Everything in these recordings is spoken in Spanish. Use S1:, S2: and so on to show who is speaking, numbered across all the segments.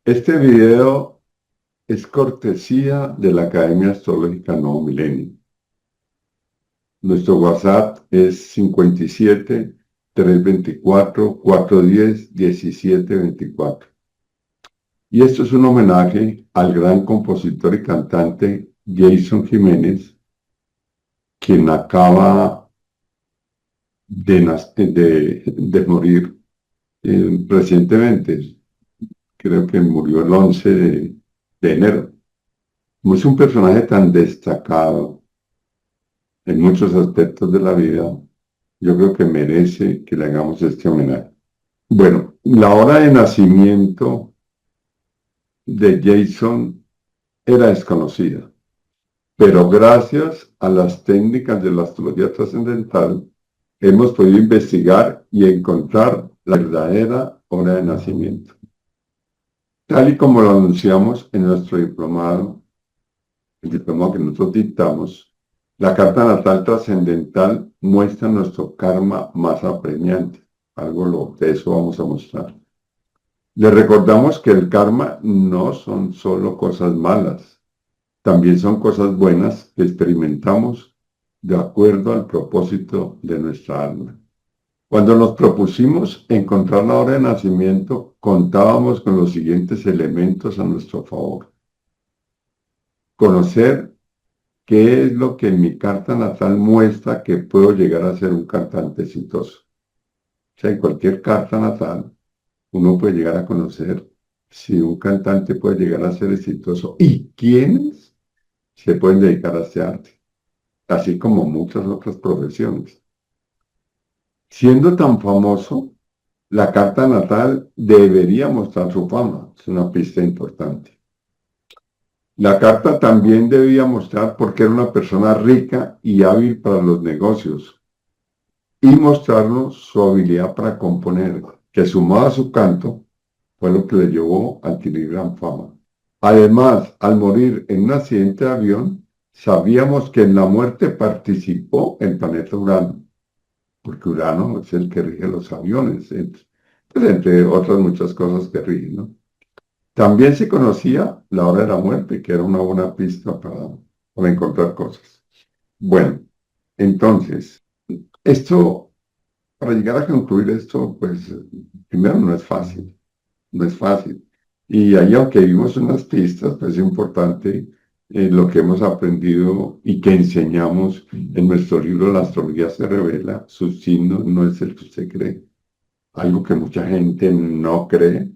S1: Este video es cortesía de la Academia Astrológica Nuevo Milenio. Nuestro WhatsApp es 57 324 410 1724. Y esto es un homenaje al gran compositor y cantante Jason Jiménez, quien acaba de morir recientemente. Creo que murió el 11 de enero. Como es un personaje tan destacado en muchos aspectos de la vida, yo creo que merece que le hagamos este homenaje. Bueno, la hora de nacimiento de Jason era desconocida, pero gracias a las técnicas de la astrología trascendental hemos podido investigar y encontrar la verdadera hora de nacimiento. Tal y como lo anunciamos en nuestro diplomado, el diplomado que nosotros dictamos, la carta natal trascendental muestra nuestro karma más apremiante. De eso vamos a mostrar. Le recordamos que el karma no son solo cosas malas, también son cosas buenas que experimentamos de acuerdo al propósito de nuestra alma. Cuando nos propusimos encontrar la hora de nacimiento, contábamos con los siguientes elementos a nuestro favor. Conocer qué es lo que en mi carta natal muestra que puedo llegar a ser un cantante exitoso. O sea, en cualquier carta natal uno puede llegar a conocer si un cantante puede llegar a ser exitoso y quiénes se pueden dedicar a este arte, así como muchas otras profesiones. Siendo tan famoso, la carta natal debería mostrar su fama, es una pista importante. La carta también debía mostrar por qué era una persona rica y hábil para los negocios y mostrarnos su habilidad para componer, que sumado a su canto fue lo que le llevó a adquirir gran fama. Además, al morir en un accidente de avión, sabíamos que en la muerte participó el planeta Urano, porque Urano es el que rige los aviones, entre otras muchas cosas que rigen, ¿no? También se conocía la hora de la muerte, que era una buena pista para encontrar cosas. Bueno, entonces, esto, para llegar a concluir esto, pues primero no es fácil, no es fácil. Y ahí, aunque vimos unas pistas, pues es importante lo que hemos aprendido y que enseñamos en nuestro libro La astrología se revela, su signo no es el que usted cree. Algo que mucha gente no cree,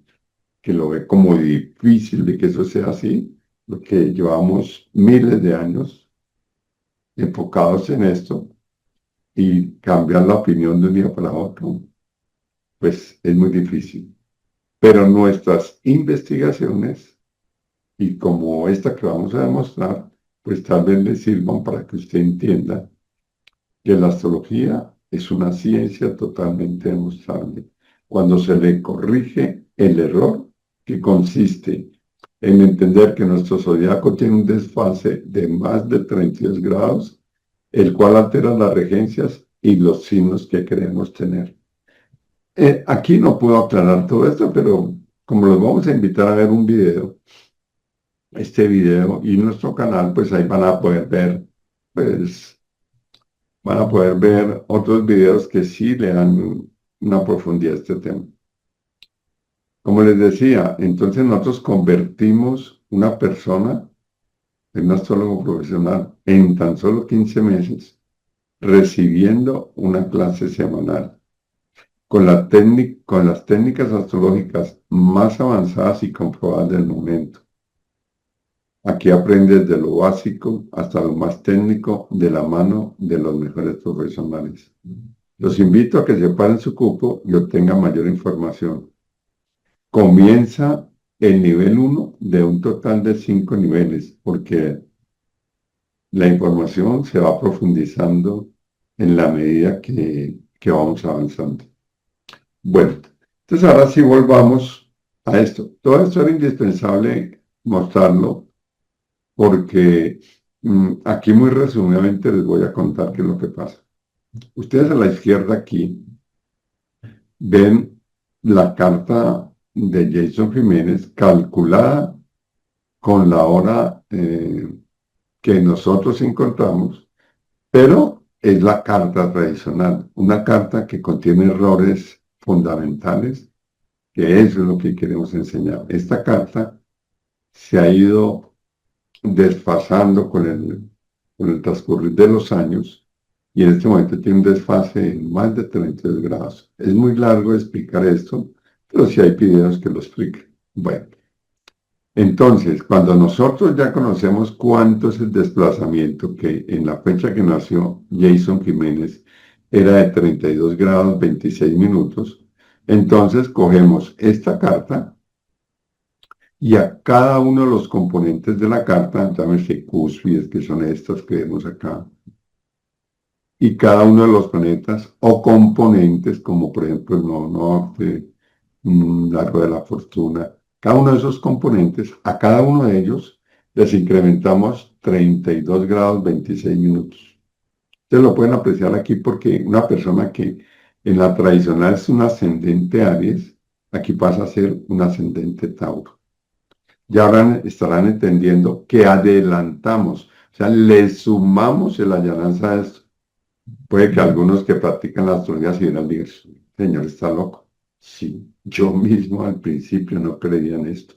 S1: que lo ve como difícil de que eso sea así, porque llevamos miles de años enfocados en esto y cambiar la opinión de un día para otro, pues es muy difícil. Pero nuestras investigaciones, y como esta que vamos a demostrar, pues tal vez le sirvan para que usted entienda que la astrología es una ciencia totalmente demostrable. Cuando se le corrige el error, que consiste en entender que nuestro zodiaco tiene un desfase de más de 32 grados, el cual altera las regencias y los signos que queremos tener. Aquí no puedo aclarar todo esto, pero como los vamos a invitar a ver un video, este video y nuestro canal, pues ahí pues, van a poder ver otros videos que sí le dan una profundidad a este tema. Como les decía, entonces nosotros convertimos una persona en un astrólogo profesional en tan solo 15 meses, recibiendo una clase semanal con las técnicas astrológicas más avanzadas y comprobadas del momento. Aquí aprendes de lo básico hasta lo más técnico de la mano de los mejores profesionales. Los invito a que separen su cupo y obtengan mayor información. Comienza el nivel 1 de un total de 5 niveles, porque la información se va profundizando en la medida que vamos avanzando. Bueno, entonces ahora sí volvamos a esto. Todo esto era indispensable mostrarlo porque aquí muy resumidamente les voy a contar qué es lo que pasa. Ustedes a la izquierda aquí ven la carta de Jason Jiménez, calculada con la hora que nosotros encontramos, pero es la carta tradicional, una carta que contiene errores fundamentales, que eso es lo que queremos enseñar. Esta carta se ha ido desfasando con el transcurrir de los años y en este momento tiene un desfase en más de 32 grados. Es muy largo explicar esto, pero sí hay videos que lo explican. Bueno, entonces, cuando nosotros ya conocemos cuánto es el desplazamiento, que en la fecha que nació Jason Jiménez era de 32 grados 26 minutos, entonces cogemos esta carta y a cada uno de los componentes de la carta, llámese cúspides, que son estas que vemos acá, y cada uno de los planetas o componentes, como por ejemplo el nodo norte, la rueda de la fortuna, cada uno de esos componentes, a cada uno de ellos les incrementamos 32 grados 26 minutos. Ustedes lo pueden apreciar aquí porque una persona que en la tradicional es un ascendente Aries, aquí pasa a ser un ascendente Tauro. Ya ahora estarán entendiendo que adelantamos, o sea, le sumamos el añadanza a esto. Puede que algunos que practican la astrología si dirán, señor, está loco. Sí, yo mismo al principio no creía en esto.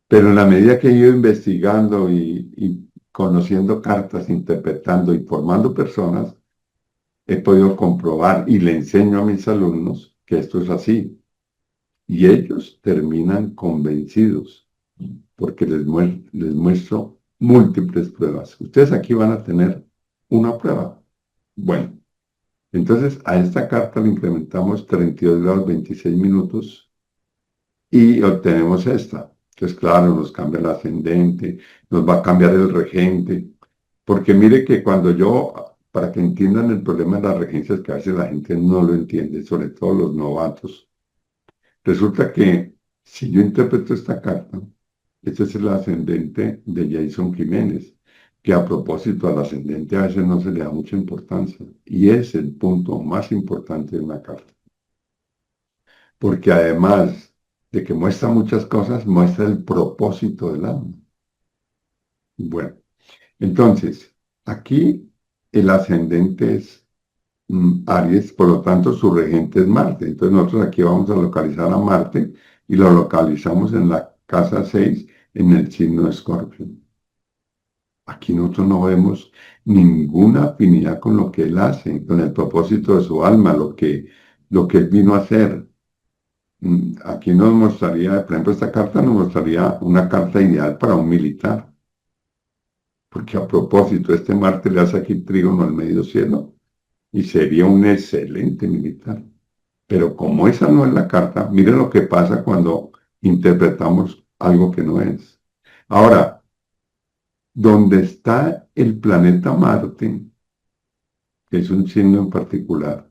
S1: Pero en la medida que he ido investigando y conociendo cartas, interpretando y formando personas, he podido comprobar y le enseño a mis alumnos que esto es así. Y ellos terminan convencidos porque les muestro múltiples pruebas. Ustedes aquí van a tener una prueba. Bueno, entonces a esta carta le incrementamos 32 grados 26 minutos y obtenemos esta. Entonces, claro, nos cambia el ascendente, nos va a cambiar el regente, porque mire que cuando yo, para que entiendan el problema de las regencias, que a veces la gente no lo entiende, sobre todo los novatos, resulta que si yo interpreto esta carta, este es el ascendente de Jason Jiménez, que a propósito al ascendente a veces no se le da mucha importancia, y es el punto más importante de una carta, porque además de que muestra muchas cosas, muestra el propósito del alma. Bueno, entonces, aquí el ascendente es Aries, por lo tanto su regente es Marte. Entonces nosotros aquí vamos a localizar a Marte y lo localizamos en la casa 6 en el signo de Escorpio. Aquí nosotros no vemos ninguna afinidad con lo que él hace, con el propósito de su alma, lo que él vino a hacer. Aquí nos mostraría, por ejemplo, esta carta nos mostraría una carta ideal para un militar, porque a propósito, este Marte le hace aquí trígono al medio cielo y sería un excelente militar. Pero como esa no es la carta, miren lo que pasa cuando interpretamos algo que no es. Ahora, donde está el planeta Marte, que es un signo en particular,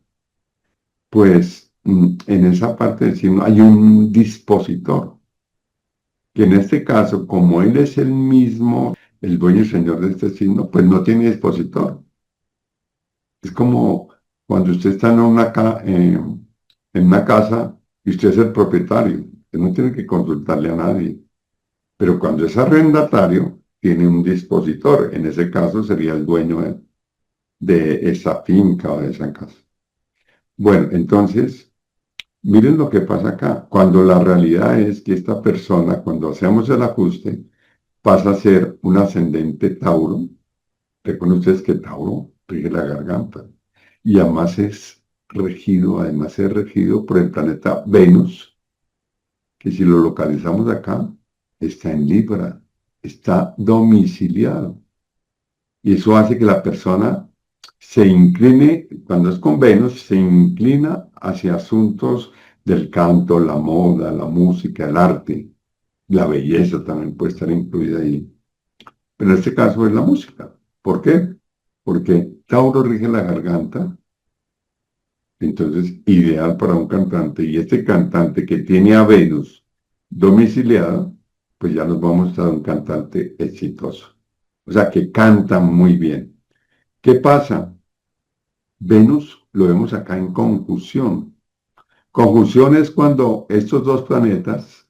S1: pues en esa parte del signo hay un dispositor, que en este caso, como él es el mismo, el dueño y señor de este signo, pues no tiene dispositor. Es como cuando usted está en una casa y usted es el propietario, usted no tiene que consultarle a nadie. Pero cuando es arrendatario, tiene un dispositor. En ese caso sería el dueño de esa finca o de esa casa. Bueno, entonces, miren lo que pasa acá. Cuando la realidad es que esta persona, cuando hacemos el ajuste, pasa a ser un ascendente Tauro. Recuerden ustedes que Tauro rige la garganta. Y además es regido por el planeta Venus, que si lo localizamos acá, está en Libra, está domiciliado. Y eso hace que la persona se incline, cuando es con Venus, se inclina hacia asuntos del canto, la moda, la música, el arte. La belleza también puede estar incluida ahí. Pero en este caso es la música. ¿Por qué? Porque Tauro rige la garganta, entonces ideal para un cantante. Y este cantante que tiene a Venus domiciliado, pues ya nos vamos a un cantante exitoso. O sea, que canta muy bien. ¿Qué pasa? Venus lo vemos acá en conjunción. Conjunción es cuando estos dos planetas,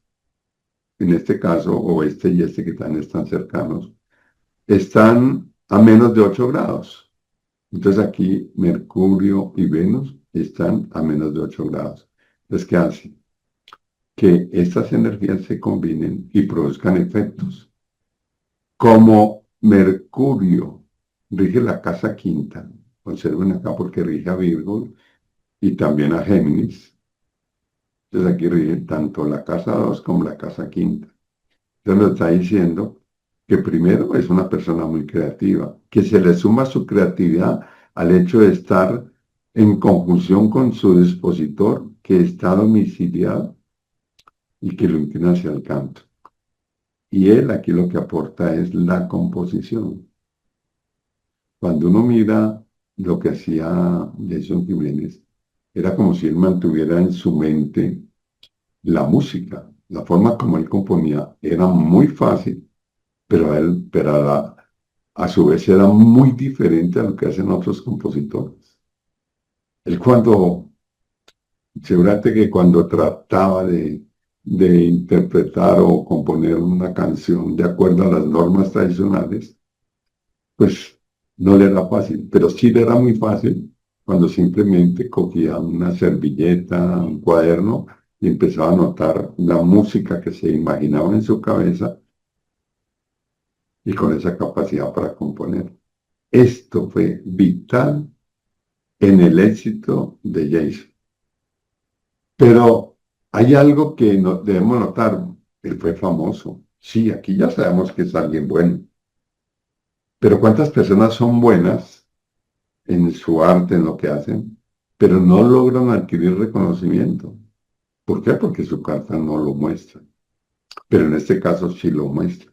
S1: en este caso, o este y este que están cercanos, están a menos de 8 grados. Entonces aquí Mercurio y Venus están a menos de 8 grados. Entonces, ¿qué hace? Que estas energías se combinen y produzcan efectos. Como Mercurio rige la casa quinta, observen acá porque rige a Virgo y también a Géminis. Entonces aquí rige tanto la casa 2 como la casa quinta. Entonces lo está diciendo que primero es una persona muy creativa, que se le suma su creatividad al hecho de estar en conjunción con su dispositor que está domiciliado y que lo inclina hacia el canto. Y él aquí lo que aporta es la composición. Cuando uno mira lo que hacía Jason Jiménez, era como si él mantuviera en su mente la música, la forma como él componía era muy fácil, a su vez era muy diferente a lo que hacen otros compositores. Él seguramente que cuando trataba de interpretar o componer una canción de acuerdo a las normas tradicionales, pues no le era fácil, pero sí le era muy fácil cuando simplemente cogía una servilleta, un cuaderno y empezaba a notar la música que se imaginaba en su cabeza y con esa capacidad para componer. Esto fue vital en el éxito de Jason. Pero hay algo que debemos notar. Él fue famoso. Sí, aquí ya sabemos que es alguien bueno. Pero ¿cuántas personas son buenas en su arte, en lo que hacen, pero no logran adquirir reconocimiento? ¿Por qué? Porque su carta no lo muestra. Pero en este caso sí lo muestra.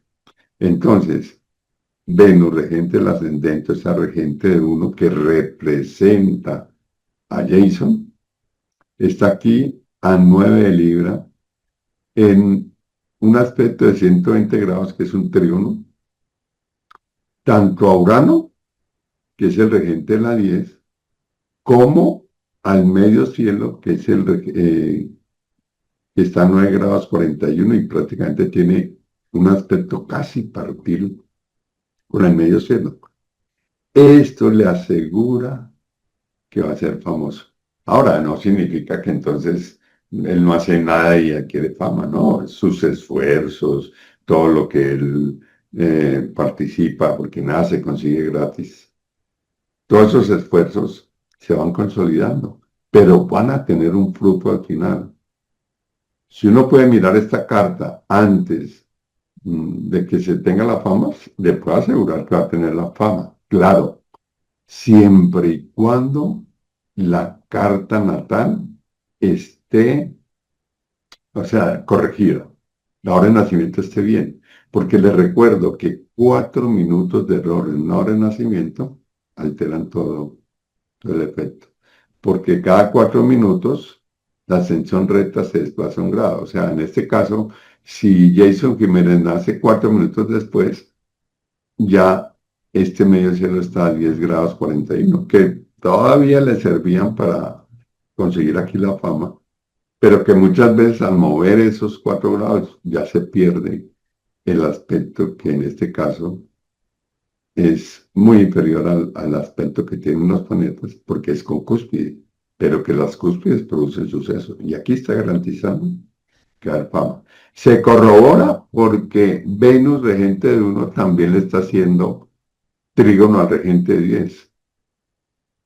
S1: Entonces, Venus, regente del ascendente, esa regente de uno que representa a Jason, está aquí a 9 de Libra en un aspecto de 120 grados, que es un trígono, tanto a Urano, que es el regente de la 10, como al medio cielo, que es que está a 9 grados 41 y prácticamente tiene un aspecto casi partido con el medio cielo. Esto le asegura que va a ser famoso. Ahora, no significa que entonces él no hace nada y adquiere fama, no, sus esfuerzos, todo lo que él participa, porque nada se consigue gratis. Todos esos esfuerzos se van consolidando, pero van a tener un fruto al final. Si uno puede mirar esta carta antes de que se tenga la fama, le puedo asegurar que va a tener la fama. Claro, siempre y cuando la carta natal esté, o sea, corregida. La hora de nacimiento esté bien. Porque les recuerdo que 4 minutos de error en una hora de nacimiento alteran todo el efecto. Porque cada 4 minutos la ascensión recta se desplaza 1 grado. O sea, en este caso, si Jason Jiménez nace 4 minutos después, ya este medio cielo está a 10 grados 41, que todavía le servían para conseguir aquí la fama, pero que muchas veces al mover esos 4 grados ya se pierde el aspecto que en este caso es muy inferior al aspecto que tienen los planetas, porque es con cúspide, pero que las cúspides producen sucesos. Y aquí está garantizando que hay fama. Se corrobora porque Venus, regente de uno, también le está haciendo trígono al regente 10.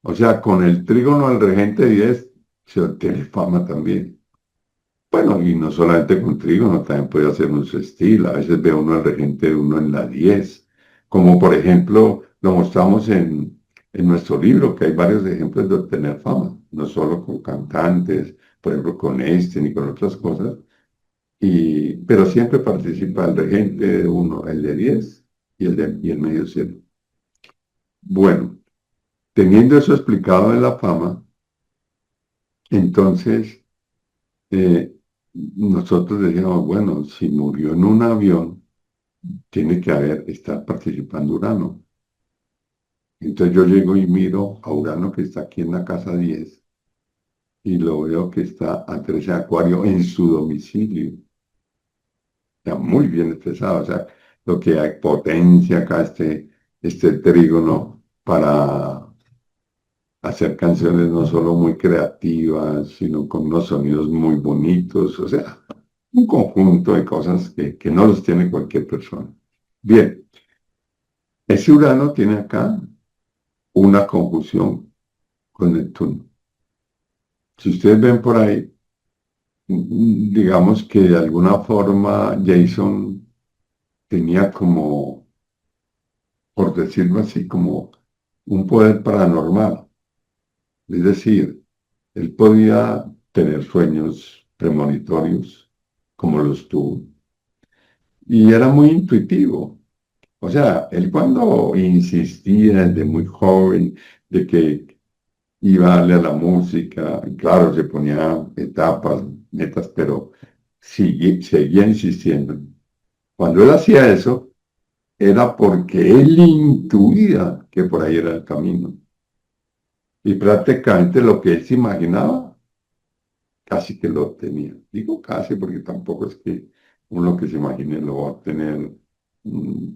S1: O sea, con el trígono al regente 10 se obtiene fama también. Bueno, y no solamente con trígono, también puede hacer un sextil. A veces ve uno al regente de uno en la 10. Como por ejemplo, lo mostramos en nuestro libro, que hay varios ejemplos de obtener fama. No solo con cantantes, por ejemplo, con este ni con otras cosas. Pero siempre participa el regente de uno, el de 10 y el medio cielo. Bueno. Teniendo eso explicado en la fama, entonces nosotros decíamos, bueno, si murió en un avión, tiene que estar participando Urano. Entonces yo llego y miro a Urano que está aquí en la casa 10 y lo veo que está a 13 Acuario en su domicilio. Está muy bien expresado, o sea, lo que hay potencia acá, este trígono para hacer canciones no solo muy creativas, sino con unos sonidos muy bonitos, o sea, un conjunto de cosas que no los tiene cualquier persona. Bien, ese Urano tiene acá una conjunción con Neptuno. Si ustedes ven por ahí, digamos que de alguna forma Jason tenía como, por decirlo así, como un poder paranormal. Es decir, él podía tener sueños premonitorios, como los tuvo, y era muy intuitivo. O sea, él cuando insistía desde muy joven de que iba a darle a la música, y claro, se ponía etapas, metas, pero seguía insistiendo. Cuando él hacía eso, era porque él intuía que por ahí era el camino. Y prácticamente lo que él se imaginaba, casi que lo obtenía. Digo casi porque tampoco es que uno que se imagine lo va a obtener mm,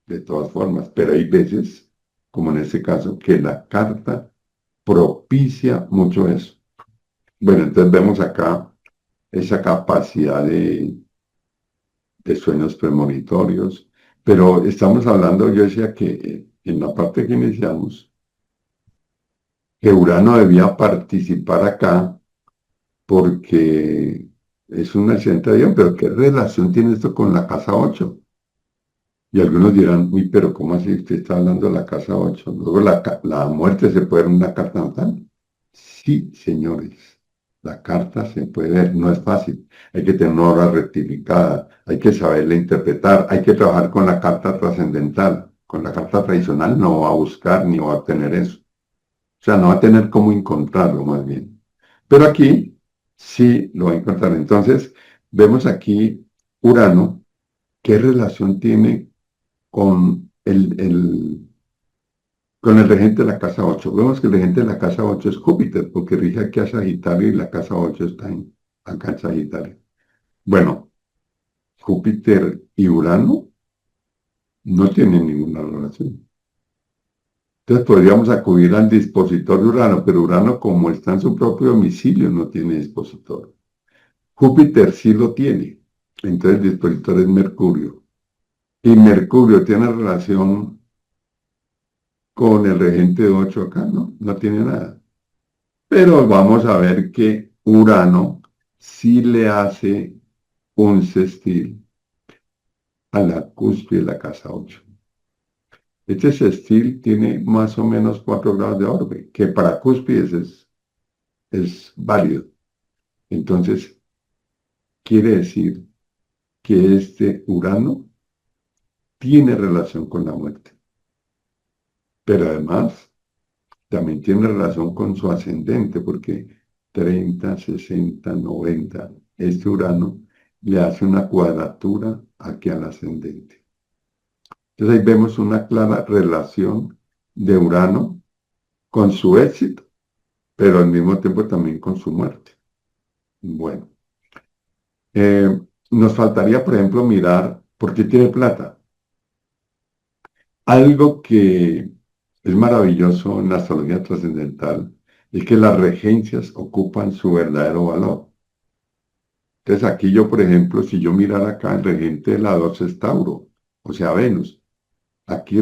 S1: de todas formas, pero hay veces, como en este caso, que la carta propicia mucho eso. Bueno, entonces vemos acá esa capacidad de sueños premonitorios, pero estamos hablando, yo decía que en la parte que iniciamos, que Urano debía participar acá porque es un accidente de avión, pero ¿qué relación tiene esto con la casa 8? Y algunos dirán, uy, pero ¿cómo así usted está hablando de la casa 8? Luego la muerte se puede ver en una carta natal. Sí, señores, la carta se puede ver, no es fácil. Hay que tener una hora rectificada, hay que saberla interpretar, hay que trabajar con la carta trascendental. Con la carta tradicional no va a buscar ni va a obtener eso. O sea, no va a tener cómo encontrarlo más bien. Pero aquí sí lo va a encontrar. Entonces, vemos aquí Urano, ¿qué relación tiene con con el regente de la casa 8? Vemos que el regente de la casa 8 es Júpiter, porque rige aquí a Sagitario y la casa 8 está acá en Sagitario. Bueno, Júpiter y Urano no tienen ninguna relación. Entonces podríamos acudir al dispositor de Urano, pero Urano, como está en su propio domicilio, no tiene dispositor. Júpiter sí lo tiene. Entonces el dispositor es Mercurio. Y Mercurio tiene relación con el regente 8 acá, ¿no? No tiene nada. Pero vamos a ver que Urano sí le hace un sextil a la cúspide de la casa 8. Este sextil tiene más o menos 4 grados de orbe, que para cúspides es válido. Entonces, quiere decir que este Urano tiene relación con la muerte, pero además también tiene relación con su ascendente, porque 30, 60, 90, este Urano le hace una cuadratura aquí al ascendente. Entonces ahí vemos una clara relación de Urano con su éxito, pero al mismo tiempo también con su muerte. Bueno, nos faltaría, por ejemplo, mirar por qué tiene plata. Algo que es maravilloso en la astrología trascendental es que las regencias ocupan su verdadero valor. Entonces aquí yo, por ejemplo, si yo mirara acá, el regente de la 2 es Tauro, o sea, Venus. Aquí,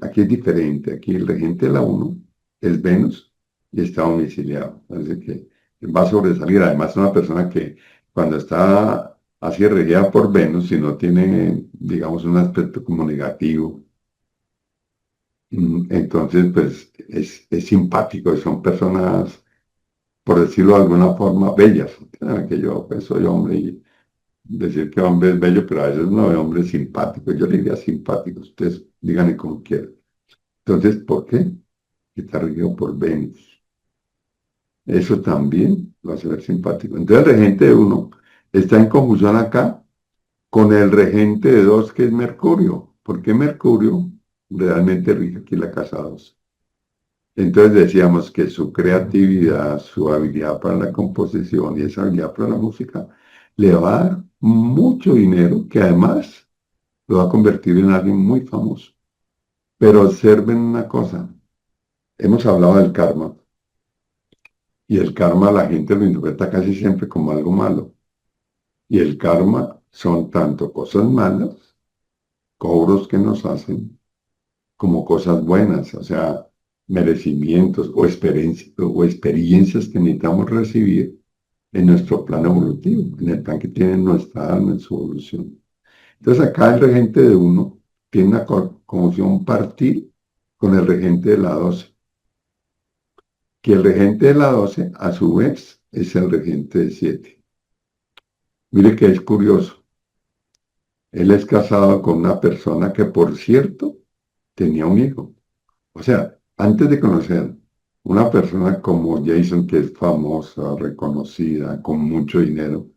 S1: aquí es diferente. Aquí el regente de la 1 es Venus y está domiciliado. Así que va a sobresalir. Además, es una persona que cuando está así regida por Venus, si no tiene, digamos, un aspecto como negativo, entonces, pues es simpático y son personas, por decirlo de alguna forma, bellas. Que yo pues, soy hombre y decir que hombre es bello, pero a veces no es hombre simpático. Yo le diría simpático. Ustedes díganme como quieran. Entonces, ¿por qué? Está regido por Venus. Eso también lo hace ver simpático. Entonces, el regente de 1 está en conjunción acá con el regente de 2 que es Mercurio. ¿Por qué Mercurio realmente rige aquí la casa 2? Entonces decíamos que su creatividad, su habilidad para la composición y esa habilidad para la música le va a dar mucho dinero que además lo va a convertir en alguien muy famoso. Pero observen una cosa, hemos hablado del karma y el karma la gente lo interpreta casi siempre como algo malo. Y el karma son tanto cosas malas, cobros que nos hacen, como cosas buenas, o sea, merecimientos o experiencias que necesitamos recibir en nuestro plan evolutivo, en el plan que tiene nuestra alma en su evolución. Entonces acá el regente de uno tiene una conjunción partir con el regente de la 12, que el regente de la 12 a su vez es el regente de 7. Mire que es curioso, él es casado con una persona que por cierto tenía un hijo. O sea, antes de conocer una persona como Jason, que es famosa, reconocida, con mucho dinero,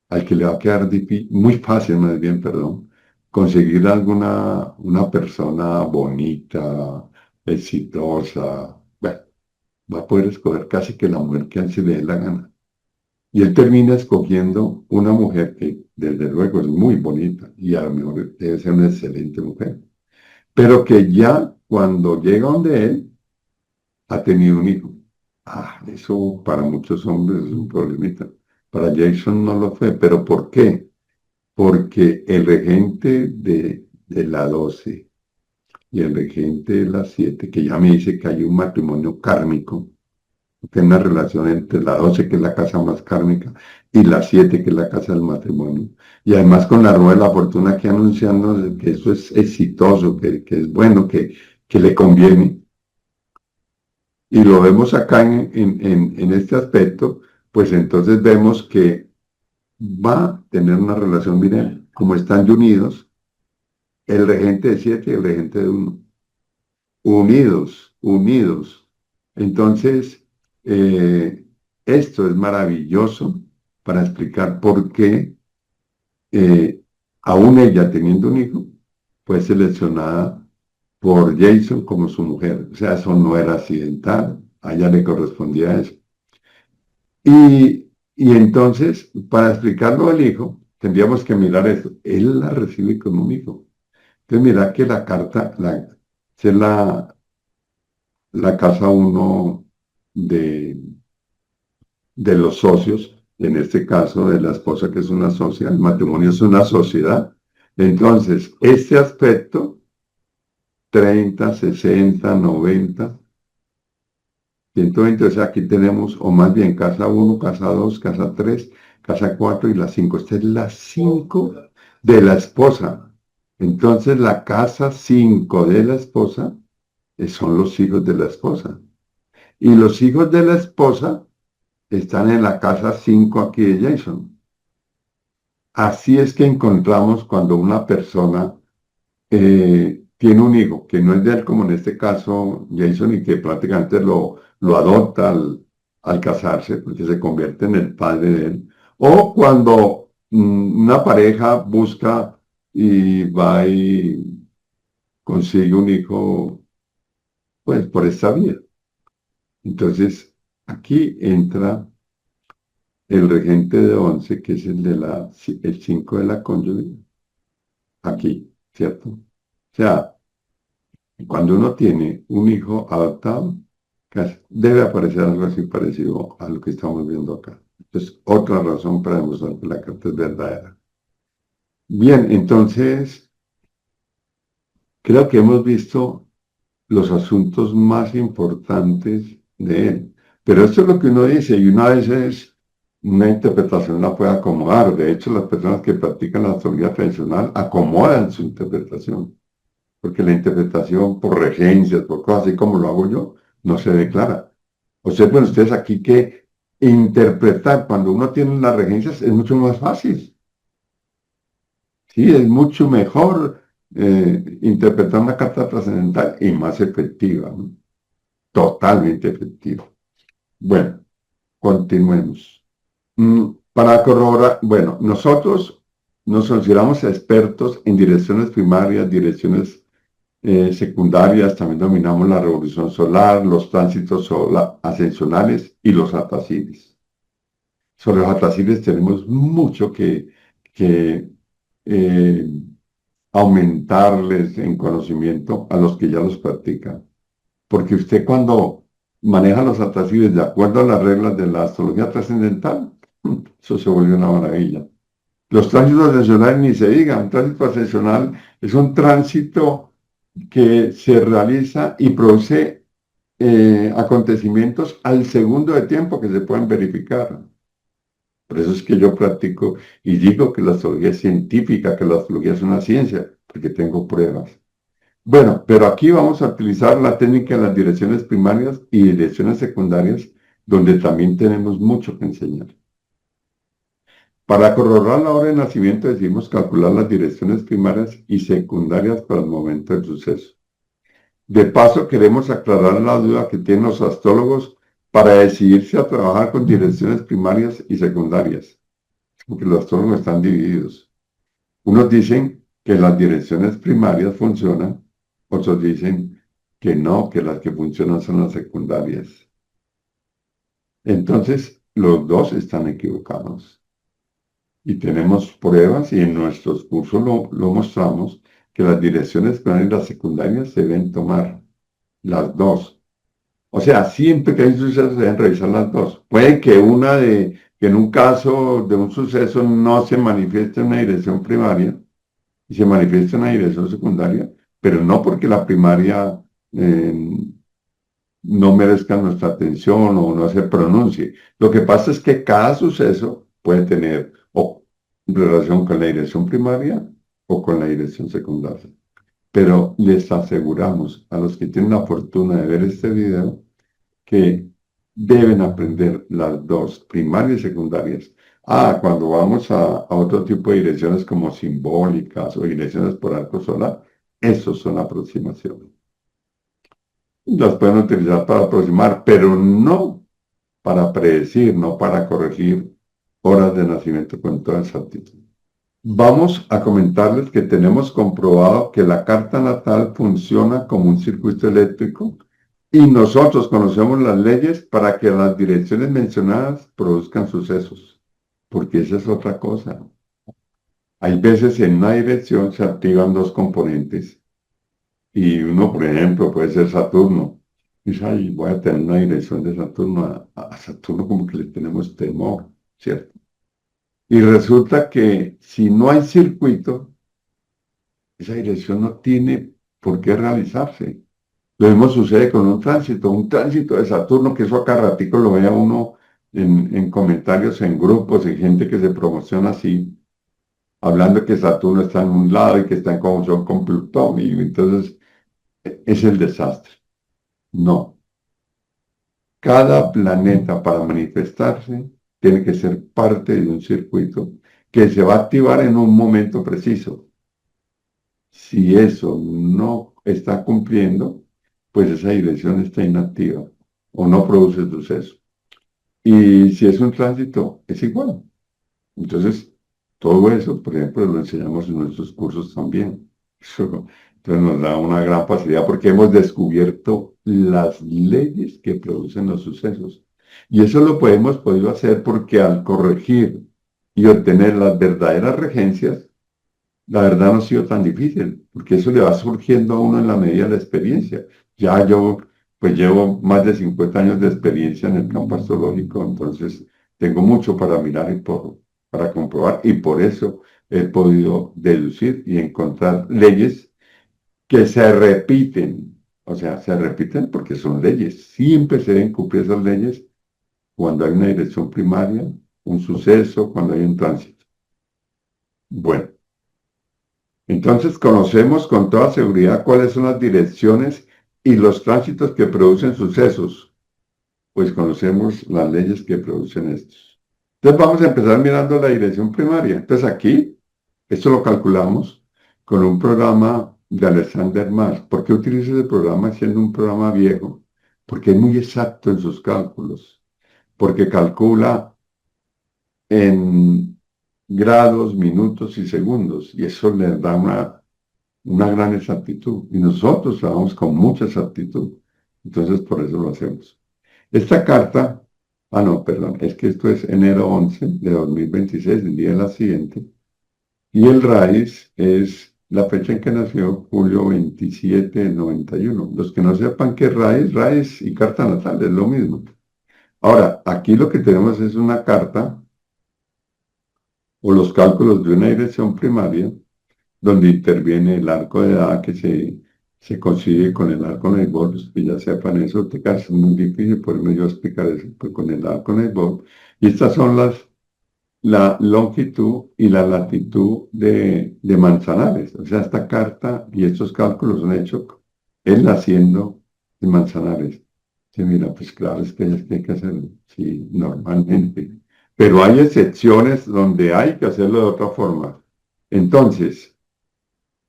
S1: al que le va a quedar muy fácil, más bien, perdón, conseguir una persona bonita, exitosa, bueno, va a poder escoger casi que la mujer que a él se le dé la gana. Y él termina escogiendo una mujer que, desde luego, es muy bonita y a lo mejor debe ser una excelente mujer, pero que ya cuando llega donde él, ha tenido un hijo. Eso para muchos hombres es un problemita. Para Jason no lo fue, pero ¿por qué? Porque el regente de la 12 y el regente de la 7, que ya me dice que hay un matrimonio kármico, que hay una relación entre la 12, que es la casa más kármica, y la 7, que es la casa del matrimonio. Y además con la rueda de la fortuna que anunciando que eso es exitoso, que es bueno, que le conviene. Y lo vemos acá en este aspecto, pues entonces vemos que va a tener una relación bien, como están unidos, el regente de 7 y el regente de uno. Unidos, unidos. Entonces, eh, esto es maravilloso para explicar por qué, eh, aún ella teniendo un hijo, fue seleccionada por Jason como su mujer. O sea, eso no era accidental, a ella le correspondía eso. Y entonces, para explicarlo al hijo, tendríamos que mirar esto. Él la recibe como un hijo. Entonces, mira que la carta, es la casa uno de los socios, en este caso de la esposa que es una socia, el matrimonio es una sociedad. Entonces, este aspecto, 30, 60, 90, 120, o sea, aquí tenemos, o más bien, casa uno, casa 2, casa 3, casa 4 y la 5. Esta es la 5 de la esposa. Entonces, la casa 5 de la esposa son los hijos de la esposa. Y los hijos de la esposa están en la casa 5 aquí de Jason. Así es que encontramos cuando una persona tiene un hijo que no es de él, como en este caso Jason, y que prácticamente lo adopta al casarse, porque se convierte en el padre de él. O cuando una pareja busca y va y consigue un hijo, pues por esta vía. Entonces, aquí entra el regente de 11, que es el 5 de la cónyuge, aquí, ¿cierto? O sea, cuando uno tiene un hijo adoptado, debe aparecer algo así parecido a lo que estamos viendo acá. Entonces, otra razón para demostrar que la carta es verdadera. Bien, entonces, creo que hemos visto los asuntos más importantes de él. Pero esto es lo que uno dice, y una vez es una interpretación la puede acomodar. De hecho, las personas que practican la astrología tradicional acomodan su interpretación, porque la interpretación por regencias, por cosas así como lo hago yo, no se declara. Observen ustedes aquí que interpretar cuando uno tiene las regencias es mucho más fácil. Sí, es mucho mejor interpretar una carta trascendental y más efectiva, ¿no? Totalmente efectiva. Bueno, continuemos. Para corroborar, bueno, nosotros nos consideramos expertos en direcciones primarias, direcciones secundarias, también dominamos la revolución solar, los tránsitos ascensionales y los atacides. Sobre los atacides tenemos mucho que eh, aumentarles en conocimiento a los que ya los practican. Porque usted cuando maneja los atacides de acuerdo a las reglas de la astrología trascendental, eso se vuelve una maravilla. Los tránsitos ascensionales ni se diga, un tránsito ascensional es un tránsito que se realiza y produce acontecimientos al segundo de tiempo que se pueden verificar. Por eso es que yo practico y digo que la astrología es científica, que la astrología es una ciencia, porque tengo pruebas. Bueno, pero aquí vamos a utilizar la técnica de las direcciones primarias y direcciones secundarias, donde también tenemos mucho que enseñar. Para corroborar la hora de nacimiento decidimos calcular las direcciones primarias y secundarias para el momento del suceso. De paso, queremos aclarar la duda que tienen los astrólogos para decidirse a trabajar con direcciones primarias y secundarias, porque los astrólogos están divididos. Unos dicen que las direcciones primarias funcionan, otros dicen que no, que las que funcionan son las secundarias. Entonces, los dos están equivocados. Y tenemos pruebas y en nuestros cursos lo mostramos que las direcciones primarias y las secundarias se deben tomar las dos. O sea, siempre que hay un suceso se deben revisar las dos. Puede que que en un caso de un suceso no se manifieste en una dirección primaria y se manifieste en una dirección secundaria, pero no porque la primaria no merezca nuestra atención o no se pronuncie. Lo que pasa es que cada suceso puede tener o relación con la dirección primaria o con la dirección secundaria. Pero les aseguramos a los que tienen la fortuna de ver este video que deben aprender las dos, primarias y secundarias. Cuando vamos a otro tipo de direcciones como simbólicas o direcciones por arco solar, esos son aproximaciones. Las pueden utilizar para aproximar, pero no para predecir, no para corregir horas de nacimiento con toda exactitud. Vamos a comentarles que tenemos comprobado que la carta natal funciona como un circuito eléctrico y nosotros conocemos las leyes para que las direcciones mencionadas produzcan sucesos, porque esa es otra cosa. Hay veces en una dirección se activan dos componentes y uno, por ejemplo, puede ser Saturno. Dice, ay, voy a tener una dirección de Saturno. A Saturno como que le tenemos temor, ¿cierto? Y resulta que si no hay circuito, esa dirección no tiene por qué realizarse. Lo mismo sucede con un tránsito de Saturno, que eso acá ratico lo vea uno en comentarios, en grupos, en gente que se promociona así, hablando que Saturno está en un lado y que está en conjunción con Plutón, y entonces es el desastre. No. Cada planeta para manifestarse tiene que ser parte de un circuito que se va a activar en un momento preciso. Si eso no está cumpliendo, pues esa dirección está inactiva o no produce suceso. Y si es un tránsito, es igual. Entonces, todo eso, por ejemplo, lo enseñamos en nuestros cursos también. Eso, entonces nos da una gran facilidad porque hemos descubierto las leyes que producen los sucesos. Y eso lo hemos podido hacer porque al corregir y obtener las verdaderas regencias, la verdad no ha sido tan difícil, porque eso le va surgiendo a uno en la medida de la experiencia. Ya yo, pues llevo más de 50 años de experiencia en el campo astrológico, entonces tengo mucho para mirar para comprobar, y por eso he podido deducir y encontrar leyes que se repiten. O sea, se repiten porque son leyes. Siempre se deben cumplir esas leyes cuando hay una dirección primaria, un suceso, cuando hay un tránsito. Bueno. Entonces conocemos con toda seguridad cuáles son las direcciones y los tránsitos que producen sucesos, pues conocemos las leyes que producen estos. Entonces vamos a empezar mirando la dirección primaria. Entonces aquí, esto lo calculamos con un programa de Alexander Mars. ¿Por qué utilizo ese programa siendo un programa viejo? Porque es muy exacto en sus cálculos, porque calcula en grados, minutos y segundos, y eso le da una una gran exactitud. Y nosotros trabajamos con mucha exactitud. Entonces, por eso lo hacemos. Esta carta, no, perdón, es que esto es enero 11 de 2026, el día de la siguiente. Y el raíz es la fecha en que nació, julio 27 del 91. Los que no sepan qué es raíz, raíz y carta natal es lo mismo. Ahora, aquí lo que tenemos es una carta o los cálculos de una dirección primaria donde interviene el arco de edad que se consigue con el arco Neighbor, los que ya sepan eso, te es muy difícil, por eso yo explicar eso, pues con el arco Neighbor. Y estas son la longitud y la latitud de Manzanares. O sea, esta carta y estos cálculos son hechos él naciendo en Manzanares. Sí, mira, pues claro, es que hay que hacerlo, sí, normalmente. Pero hay excepciones donde hay que hacerlo de otra forma. Entonces,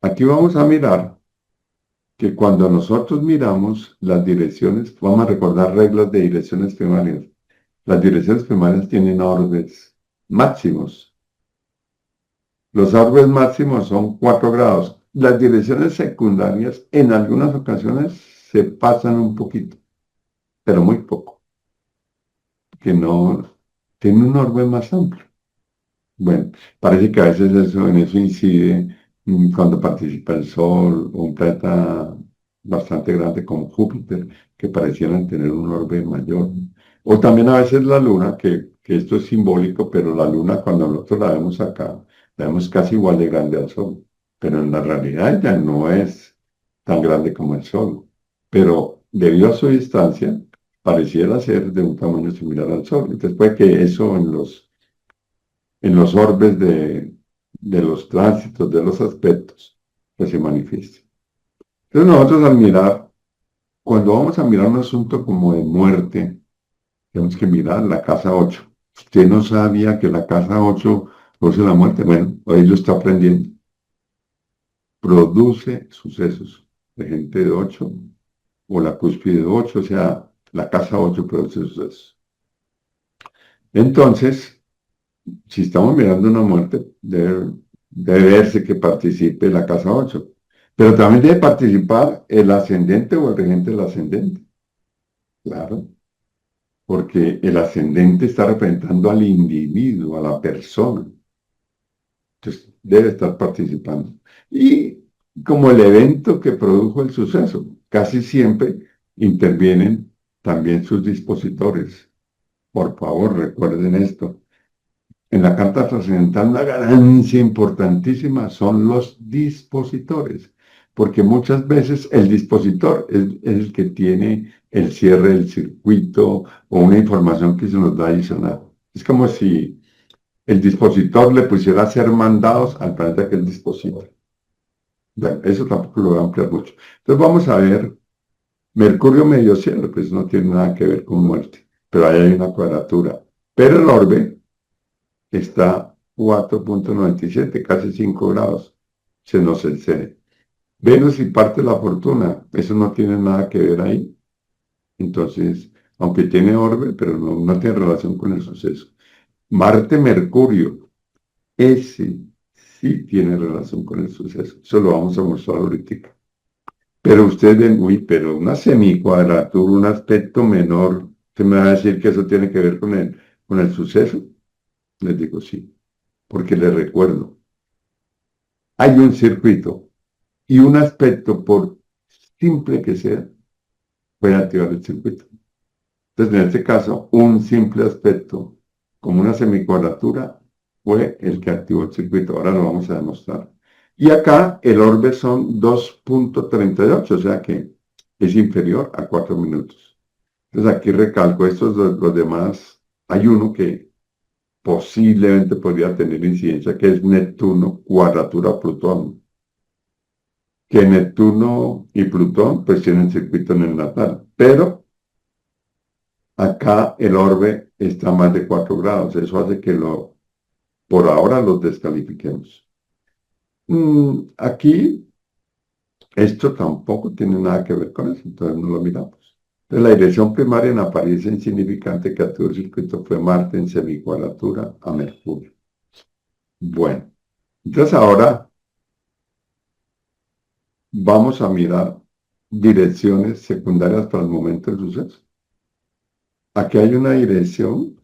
S1: aquí vamos a mirar que cuando nosotros miramos las direcciones, vamos a recordar reglas de direcciones primarias. Las direcciones primarias tienen orbes máximos. Los orbes máximos son 4 grados. Las direcciones secundarias en algunas ocasiones se pasan un poquito, pero muy poco, que no tiene un orbe más amplio. Bueno, parece que a veces en eso incide cuando participa el Sol o un planeta bastante grande como Júpiter, que parecieran tener un orbe mayor. O también a veces la Luna, que esto es simbólico, pero la Luna cuando nosotros la vemos acá, la vemos casi igual de grande al Sol. Pero en la realidad ya no es tan grande como el Sol. Pero debido a su distancia, pareciera ser de un tamaño similar al Sol. Entonces puede que eso en los orbes de los tránsitos, de los aspectos, que se manifieste. Entonces nosotros al mirar, cuando vamos a mirar un asunto como de muerte, tenemos que mirar la casa 8. Usted no sabía que la casa 8 produce la muerte. Bueno, hoy lo está aprendiendo. Produce sucesos de gente de 8 o la cúspide de 8, o sea, la casa 8 produce sucesos. Entonces, si estamos mirando una muerte, debe verse que participe la casa 8. Pero también debe participar el ascendente o el regente del ascendente. Claro, porque el ascendente está representando al individuo, a la persona. Entonces, debe estar participando. Y como el evento que produjo el suceso, casi siempre intervienen también sus dispositores. Por favor, recuerden esto. En la carta trascendental, una ganancia importantísima son los dispositores, porque muchas veces el dispositor es el que tiene el cierre del circuito o una información que se nos da adicional. Es como si el dispositor le pusiera a hacer mandados al planeta que él disposita. Bueno, eso tampoco lo voy a ampliar mucho. Entonces vamos a ver, Mercurio medio cielo, pues no tiene nada que ver con muerte, pero ahí hay una cuadratura. Pero el orbe está 4,97, casi 5 grados. Se nos excede. Venus y parte de la fortuna, eso no tiene nada que ver ahí. Entonces, aunque tiene orbe, pero no tiene relación con el suceso. Marte, Mercurio, ese sí tiene relación con el suceso. Eso lo vamos a mostrar ahorita. Pero ustedes ven, uy, pero una semicuadratura, un aspecto menor, ¿se me va a decir que eso tiene que ver con el suceso? Les digo sí, porque les recuerdo, hay un circuito y un aspecto, por simple que sea, puede activar el circuito. Entonces, en este caso, un simple aspecto, como una semicuadratura, fue el que activó el circuito. Ahora lo vamos a demostrar. Y acá el orbe son 2,38, o sea que es inferior a 4 minutos. Entonces aquí recalco estos los demás. Hay uno que posiblemente podría tener incidencia, que es Neptuno, cuadratura Plutón. Que Neptuno y Plutón pues tienen circuito en el natal, pero acá el orbe está a más de 4 grados, eso hace que por ahora los descalifiquemos. Aquí esto tampoco tiene nada que ver con eso, entonces no lo miramos. Entonces la dirección primaria en apariencia insignificante que activó el circuito fue Marte en semicuadratura a Mercurio. Bueno, entonces ahora vamos a mirar direcciones secundarias para el momento del suceso. Aquí hay una dirección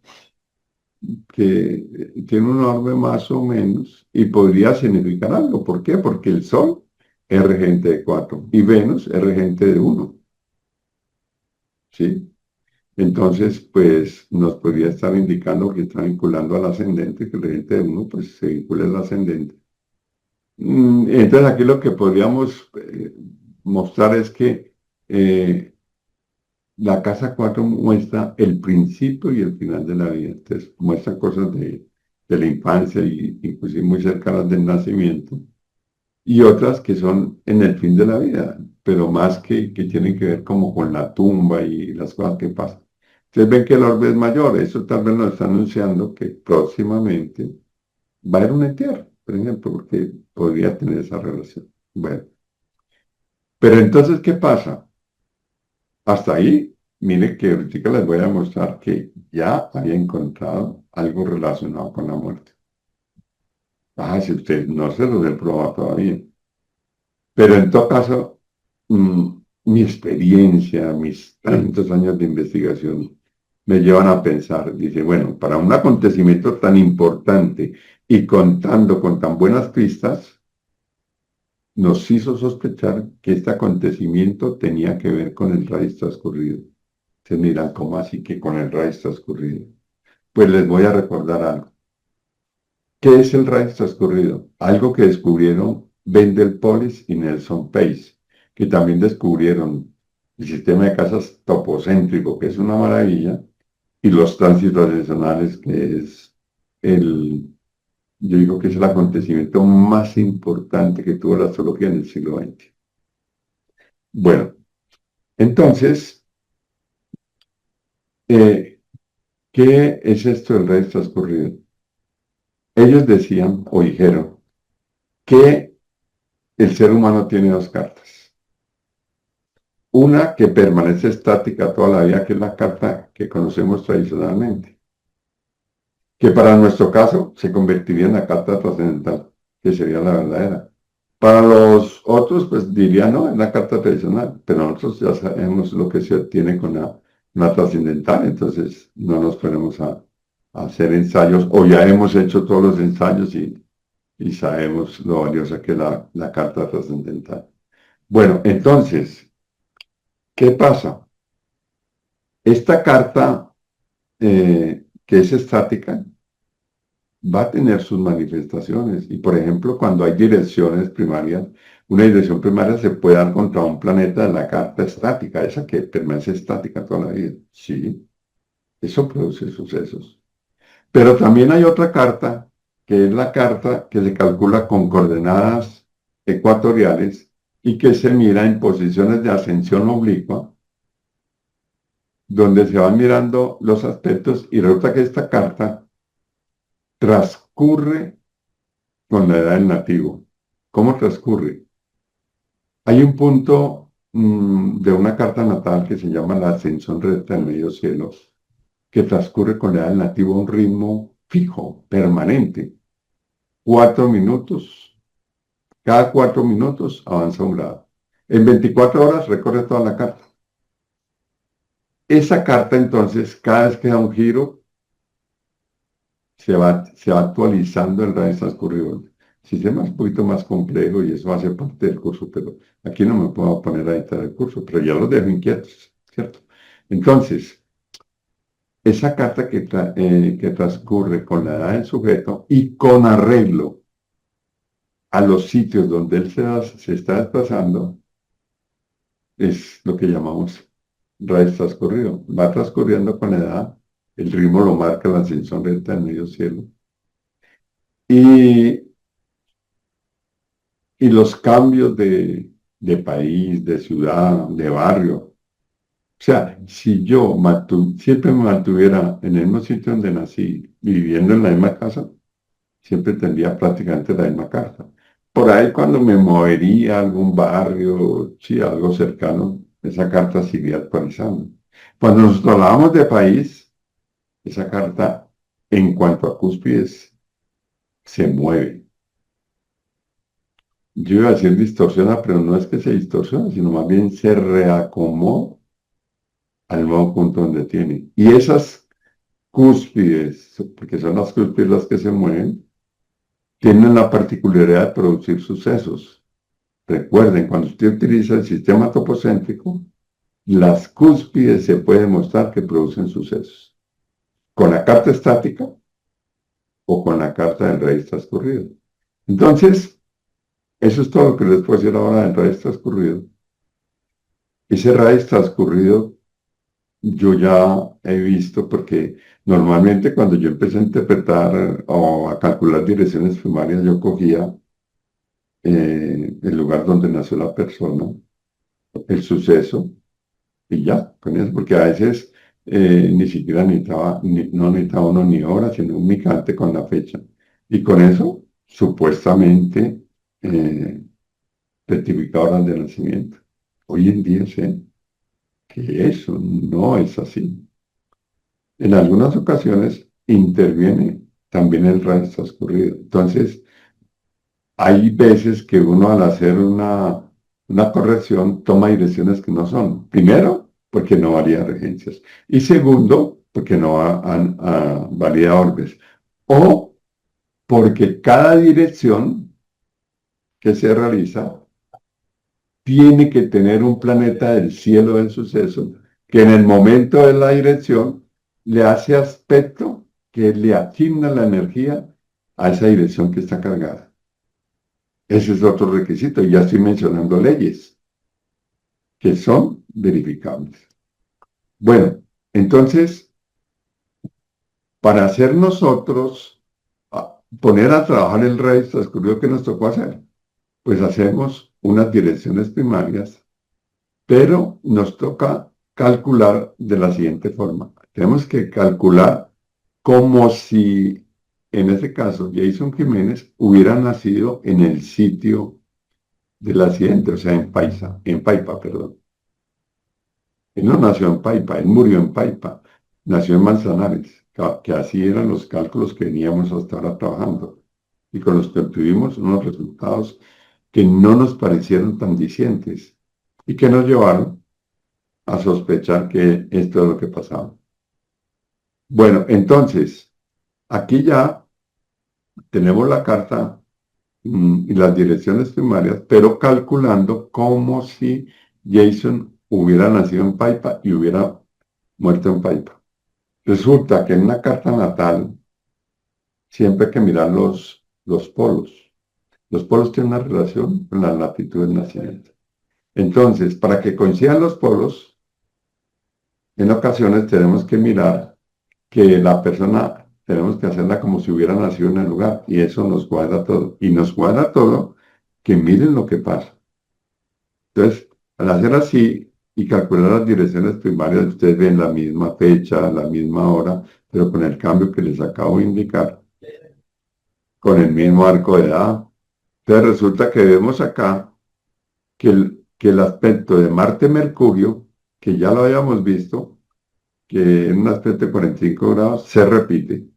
S1: que tiene un orden más o menos y podría significar algo. ¿Por qué? Porque el Sol es regente de 4 y Venus es regente de 1. ¿Sí? Entonces, pues nos podría estar indicando que está vinculando al ascendente, que el regente de 1 pues se vincula al ascendente. Entonces aquí lo que podríamos mostrar es que la casa 4 muestra el principio y el final de la vida. Entonces muestra cosas de la infancia y inclusive muy cercanas del nacimiento. Y otras que son en el fin de la vida, pero más que tienen que ver como con la tumba y las cosas que pasan. Ustedes ven que el orbe es mayor, eso tal vez nos está anunciando que próximamente va a haber un entierro, por ejemplo, porque podría tener esa relación. Bueno, pero entonces, ¿qué pasa? Hasta ahí, mire que ahorita les voy a mostrar que ya había encontrado algo relacionado con la muerte. Ah, si usted no se lo he probado todavía. Pero en todo caso, mi experiencia, mis tantos años de investigación me llevan a pensar, dice, bueno, para un acontecimiento tan importante y contando con tan buenas pistas, nos hizo sospechar que este acontecimiento tenía que ver con el raíz transcurrido. Se miran, ¿cómo así que con el raíz transcurrido? Pues les voy a recordar algo. ¿Qué es el raíz transcurrido? Algo que descubrieron Wendell Pollis y Nelson Pace, que también descubrieron el sistema de casas topocéntrico, que es una maravilla, y los tránsitos ascensionales, que es yo digo que es el acontecimiento más importante que tuvo la astrología en el siglo XX. Bueno, entonces, eh, ¿qué es esto del raíz transcurrido? Ellos decían o dijeron que el ser humano tiene dos cartas. Una que permanece estática toda la vida, que es la carta que conocemos tradicionalmente, que para nuestro caso se convertiría en la carta trascendental, que sería la verdadera. Para los otros, pues diría no, es la carta tradicional, pero nosotros ya sabemos lo que se obtiene con la trascendental, entonces no nos ponemos a hacer ensayos, o ya hemos hecho todos los ensayos y sabemos lo valiosa que es la carta trascendental. Bueno, entonces, ¿qué pasa? Esta carta, que es estática, va a tener sus manifestaciones. Y por ejemplo, cuando hay direcciones primarias, una dirección primaria se puede dar contra un planeta de la carta estática, esa que permanece estática toda la vida. Sí, eso produce sucesos. Pero también hay otra carta, que es la carta que se calcula con coordenadas ecuatoriales y que se mira en posiciones de ascensión oblicua, donde se van mirando los aspectos y resulta que esta carta transcurre con la edad del nativo. ¿Cómo transcurre? Hay un punto de una carta natal que se llama la ascensión recta del medio cielo, que transcurre con la edad del nativo a un ritmo fijo, permanente. 4 minutos. Cada 4 minutos avanza un grado. En 24 horas recorre toda la carta. Esa carta entonces, cada vez que da un giro, se va actualizando el raíz transcurrido. El sistema es un poquito más complejo y eso hace parte del curso, pero aquí no me puedo poner a editar el curso, pero ya los dejo inquietos, ¿cierto? Entonces, esa carta que transcurre con la edad del sujeto y con arreglo a los sitios donde él se está desplazando, es lo que llamamos raíz transcurrido. Va transcurriendo con la edad, el ritmo lo marca la ascensión recta del medio cielo. Y los cambios de país, de ciudad, de barrio. O sea, si yo siempre me mantuviera en el mismo sitio donde nací, viviendo en la misma casa, siempre tendría prácticamente la misma casa. Por ahí cuando me movería a algún barrio, sí, algo cercano, esa carta seguiría actualizando. Cuando nos trasladamos de país, esa carta, en cuanto a cúspides, se mueve. yo iba a decir distorsiona, pero no es que se distorsiona, sino más bien se reacomoda al nuevo punto donde tiene. Y esas cúspides, porque son las cúspides las que se mueven, tienen la particularidad de producir sucesos. Recuerden, cuando usted utiliza el sistema topocéntrico, las cúspides se puede mostrar que producen sucesos. Con la carta estática o con la carta del rey transcurrido. Entonces, eso es todo lo que les puedo decir ahora del rey transcurrido. Ese rey transcurrido yo ya he visto porque normalmente cuando yo empecé a interpretar o a calcular direcciones primarias, yo cogía el lugar donde nació la persona, el suceso, y ya, con eso, porque a veces ni siquiera necesitaba, no necesitaba uno ni hora, sino únicamente con la fecha. Y con eso, supuestamente, eh, rectificaba horas de nacimiento. Hoy en día sé que eso no es así. En algunas ocasiones interviene también el rayo transcurrido. Entonces, hay veces que uno al hacer una corrección toma direcciones que no son. Primero, porque no varía regencias. Y segundo, porque no varía orbes. O porque cada dirección que se realiza tiene que tener un planeta del cielo del suceso que en el momento de la dirección le hace aspecto que le asigna la energía a esa dirección que está cargada. Ese es otro requisito. Y ya estoy mencionando leyes que son verificables. Bueno, entonces, para hacer nosotros, poner a trabajar el rey transcurrido que nos tocó hacer, pues hacemos unas direcciones primarias, pero nos toca calcular de la siguiente forma. Tenemos que calcular como si, en ese caso, Jason Jiménez hubiera nacido en el sitio del accidente, o sea, en Paipa, perdón. Él no nació en Paipa, él murió en Paipa, nació en Manzanares, que así eran los cálculos que veníamos hasta ahora trabajando y con los que obtuvimos unos resultados que no nos parecieron tan dicientes y que nos llevaron a sospechar que esto es lo que pasaba. Bueno, entonces, aquí ya tenemos la carta y las direcciones primarias, pero calculando como si Jason hubiera nacido en Paipa y hubiera muerto en Paipa. Resulta que en una carta natal siempre hay que mirar los polos. Los polos tienen una relación con la latitud del nacimiento. Entonces, para que coincidan los polos, en ocasiones tenemos que mirar que la persona, tenemos que hacerla como si hubiera nacido en el lugar, y eso nos cuadra todo. Y nos cuadra todo que miren lo que pasa. Entonces, al hacer así y calcular las direcciones primarias, ustedes ven la misma fecha, la misma hora, pero con el cambio que les acabo de indicar, con el mismo arco de edad. Entonces resulta que vemos acá que el aspecto de Marte-Mercurio, que ya lo habíamos visto, que en un aspecto de 45 grados se repite,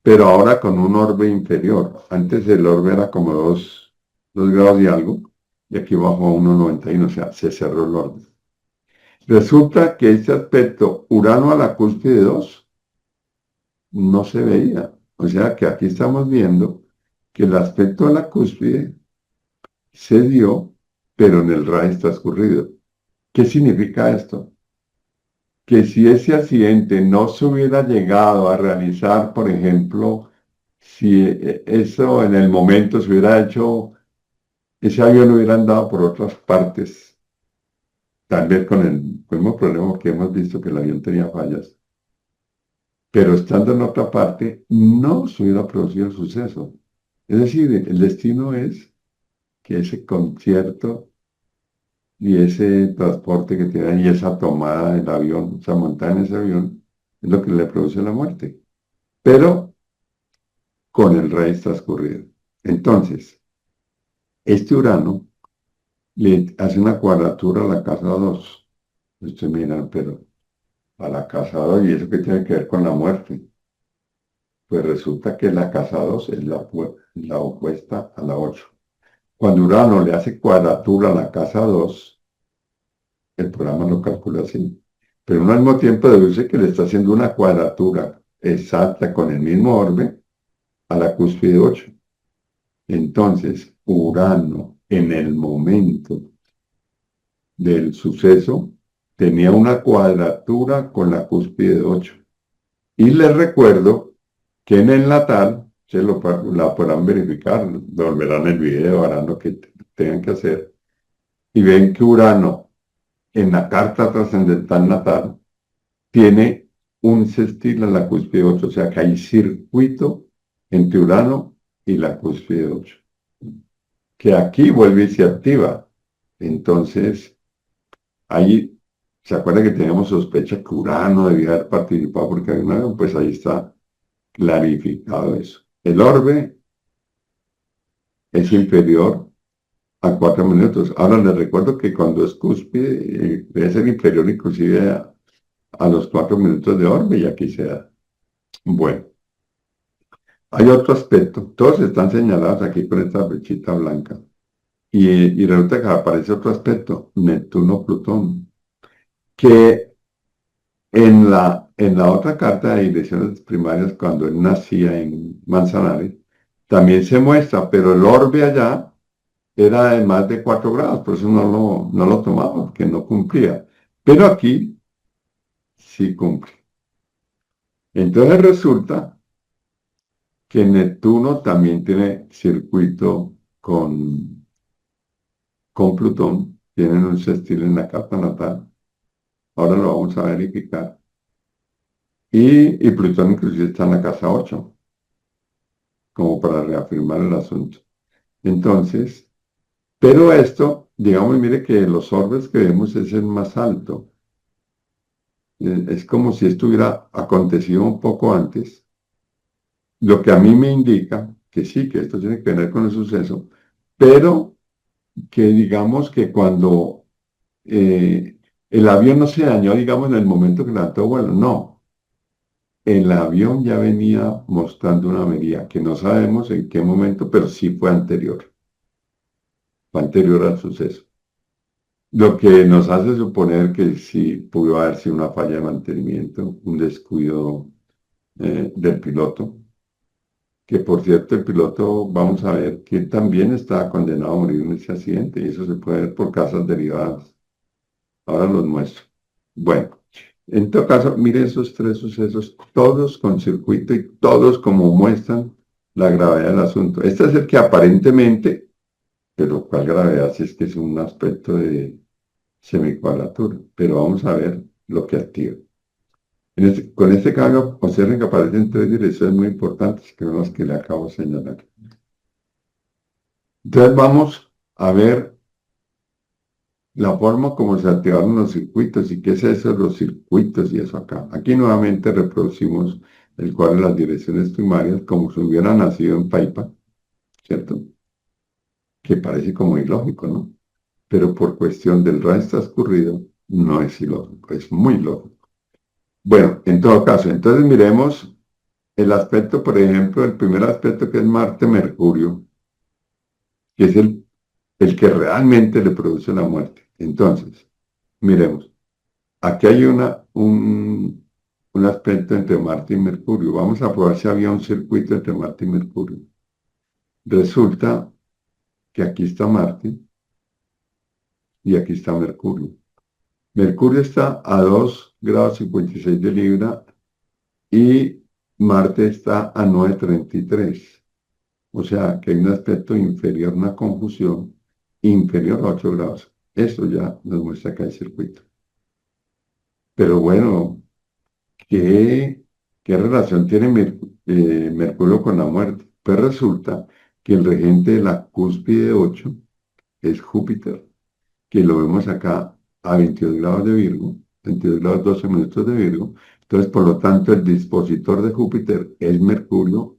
S1: pero ahora con un orbe inferior. Antes el orbe era como 2 grados y algo, y aquí bajó a 1,91, o sea, se cerró el orbe. Resulta que este aspecto Urano a la cúspide 2 no se veía. O sea que aquí estamos viendo que el aspecto a la cúspide se dio, pero en el raíz transcurrido. ¿Qué significa esto? Que si ese accidente no se hubiera llegado a realizar, por ejemplo, si eso en el momento se hubiera hecho, ese avión lo hubiera andado por otras partes, tal vez con el mismo problema que hemos visto que el avión tenía fallas, pero estando en otra parte, no se hubiera producido el suceso. Es decir, el destino es que ese concierto y ese transporte que tiene ahí, esa tomada del avión, o sea, montar en ese avión, es lo que le produce la muerte. Pero con el rey transcurrido. Entonces, este Urano le hace una cuadratura a la casa 2. Usted mira, pero a la casa 2, ¿y eso qué tiene que ver con la muerte? Pues resulta que la casa 2 es la opuesta a la 8. Cuando Urano le hace cuadratura a la casa 2, el programa lo calcula así. Pero uno al mismo tiempo deduce que le está haciendo una cuadratura exacta con el mismo orbe a la cúspide 8. Entonces, Urano en el momento del suceso tenía una cuadratura con la cúspide 8. Y les recuerdo que en el natal, la podrán verificar, volverán el video, harán lo que tengan que hacer, y ven que Urano en la carta trascendental natal tiene un sextil a la cúspide 8, o sea que hay circuito entre Urano y la cúspide 8, que aquí vuelve y se activa. Entonces, ahí, ¿se acuerda que teníamos sospecha que Urano debía haber participado porque hay una? Pues ahí está clarificado eso. El orbe es inferior a 4 minutos. Ahora les recuerdo que cuando es cúspide, debe ser inferior inclusive a los 4 minutos de orbe y aquí se da. Bueno, hay otro aspecto. Todos están señalados aquí con esta flechita blanca. Y resulta que aparece otro aspecto, Neptuno-Plutón, que en la otra carta de direcciones primarias, cuando él nacía en Manzanares, también se muestra, pero el orbe allá era de más de 4 grados, por eso no lo tomaba, porque no cumplía. Pero aquí sí cumple. Entonces resulta que Neptuno también tiene circuito con Plutón, tienen un sextil en la carta natal. Ahora lo vamos a verificar. Y Plutón inclusive está en la casa 8, como para reafirmar el asunto. Entonces, pero esto, digamos, mire que los orbes que vemos es el más alto. Es como si esto hubiera acontecido un poco antes, lo que a mí me indica que sí, que esto tiene que ver con el suceso, pero que digamos que cuando el avión no se dañó, digamos, en el momento que levantó vuelo, no, el avión ya venía mostrando una avería, que no sabemos en qué momento, pero sí fue anterior al suceso. Lo que nos hace suponer que sí pudo haber sido una falla de mantenimiento, un descuido del piloto, que por cierto el piloto, vamos a ver, que también está condenado a morir en ese accidente y eso se puede ver por causas derivadas. Ahora los muestro. Bueno, en todo caso, mire esos tres sucesos, todos con circuito y todos como muestran la gravedad del asunto. Este es el que aparentemente, pero ¿cuál gravedad? Si es que es un aspecto de semicuadratura, pero vamos a ver lo que activa. Con este cambio, observen que aparecen tres direcciones muy importantes, que son las que le acabo de señalar. Entonces vamos a ver la forma como se activaron los circuitos y qué es eso de los circuitos y eso acá. Aquí nuevamente reproducimos el cuadro de las direcciones primarias como si hubiera nacido en Paipa, ¿cierto? Que parece como ilógico, ¿no? Pero por cuestión del rayo transcurrido, no es ilógico, es muy lógico. Bueno, en todo caso, entonces miremos el aspecto, por ejemplo, el primer aspecto que es Marte-Mercurio, que es el que realmente le produce la muerte. Entonces, miremos, aquí hay un aspecto entre Marte y Mercurio. Vamos a probar si había un circuito entre Marte y Mercurio. Resulta que aquí está Marte y aquí está Mercurio. Mercurio está a 2 grados 56 de Libra y Marte está a 9,33. O sea que hay un aspecto inferior, una conjunción inferior a 8 grados. Eso ya nos muestra que hay circuito. Pero bueno, ¿qué relación tiene Mercurio con la muerte? Pues resulta que el regente de la cúspide 8 es Júpiter, que lo vemos acá a 22 grados de Virgo, 22 grados 12 minutos de Virgo. Entonces, por lo tanto, el dispositor de Júpiter es Mercurio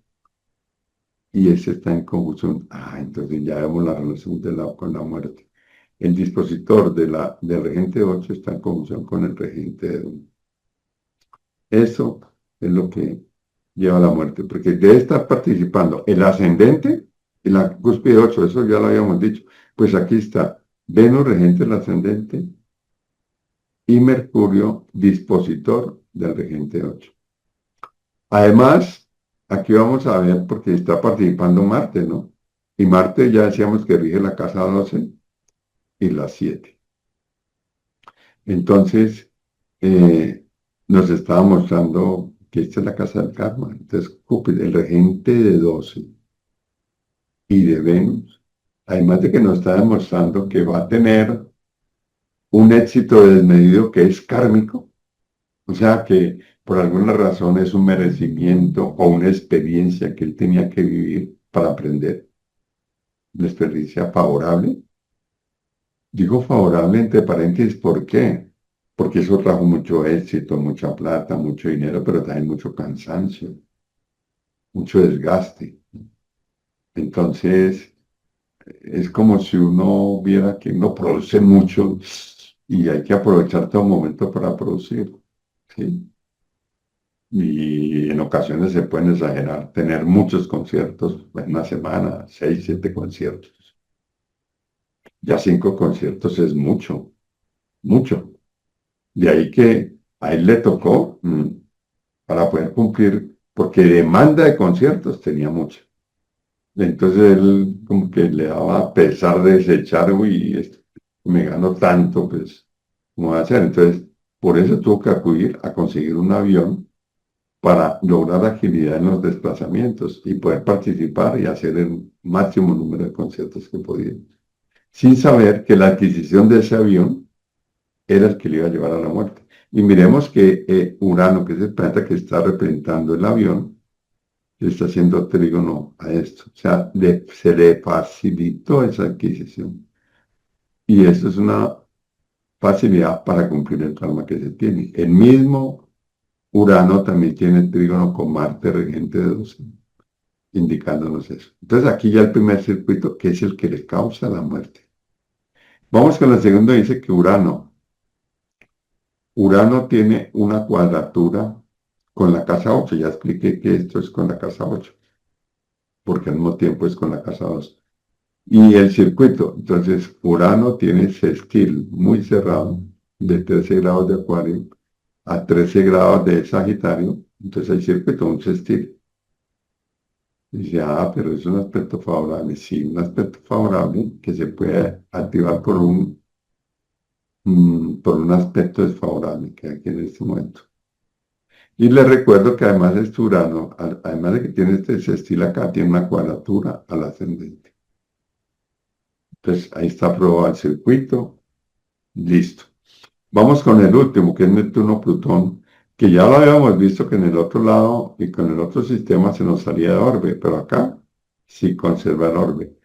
S1: y ese está en conjunción. Entonces ya vemos la relación con la muerte. El dispositor del regente 8 está en conjunción con el regente de 1. Eso es lo que lleva a la muerte, porque debe estar participando el ascendente Y la cúspide 8, eso ya lo habíamos dicho. Pues aquí está Venus regente del ascendente y Mercurio dispositor del regente 8. Además, aquí vamos a ver, porque está participando Marte, ¿no? Y Marte ya decíamos que rige la casa 12 y la 7. Entonces, eh, nos estaba mostrando que esta es la casa del karma. Entonces, Júpiter, el regente de 12 y de Venus, además de que nos está demostrando que va a tener un éxito desmedido que es kármico, o sea que por alguna razón es un merecimiento o una experiencia que él tenía que vivir para aprender, una experiencia favorable. Digo favorable entre paréntesis, ¿por qué? Porque eso trajo mucho éxito, mucha plata, mucho dinero, pero también mucho cansancio, mucho desgaste. Entonces, es como si uno viera que uno produce mucho y hay que aprovechar todo momento para producir, ¿sí? Y en ocasiones se pueden exagerar, tener muchos conciertos en una semana, 6, 7 conciertos. Ya 5 conciertos es mucho, mucho. De ahí que a él le tocó para poder cumplir, porque demanda de conciertos tenía mucha. Entonces él como que le daba pesar de desechar, uy, me gano tanto, pues, ¿cómo va a hacer? Entonces, por eso tuvo que acudir a conseguir un avión para lograr agilidad en los desplazamientos y poder participar y hacer el máximo número de conciertos que podía, sin saber que la adquisición de ese avión era el que le iba a llevar a la muerte. Y miremos que Urano, que es el planeta que está representando el avión, le está haciendo trígono a esto. O sea, se le facilitó esa adquisición. Y eso es una facilidad para cumplir el karma que se tiene. El mismo Urano también tiene trígono con Marte regente de 12, indicándonos eso. Entonces aquí ya el primer circuito, que es el que le causa la muerte. Vamos con el segundo, dice que Urano tiene una cuadratura con la casa 8. Ya expliqué que esto es con la casa 8, porque al mismo tiempo es con la casa 2. Y el circuito, entonces Urano tiene sextil muy cerrado de 13 grados de Acuario a 13 grados de Sagitario. Entonces hay circuito, un sextil. Dice, pero es un aspecto favorable. Sí, un aspecto favorable que se puede activar por un aspecto desfavorable que hay aquí en este momento. Y les recuerdo que además este Urano, además de que tiene este sextil acá, tiene una cuadratura al ascendente. Entonces ahí está probado el circuito. Listo. Vamos con el último, que es Neptuno-Plutón, que ya lo habíamos visto que en el otro lado y con el otro sistema se nos salía de orbe, pero acá sí conserva el orbe.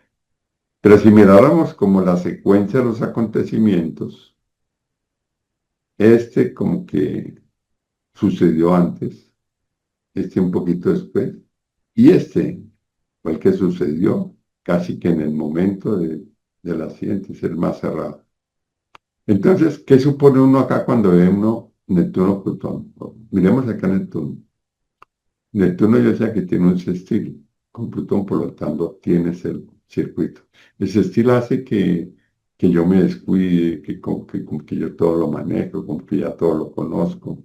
S1: Pero si miráramos como la secuencia de los acontecimientos, este como que sucedió antes, este un poquito después, y este fue el que sucedió casi que en el momento de la siguiente, es el más cerrado. Entonces, ¿qué supone uno acá cuando ve uno Neptuno-Plutón? Miremos acá Neptuno. Neptuno yo sé que tiene un sextil con Plutón, por lo tanto tiene ese circuito. El sextil hace que yo me descuide, que yo todo lo manejo, como que ya todo lo conozco.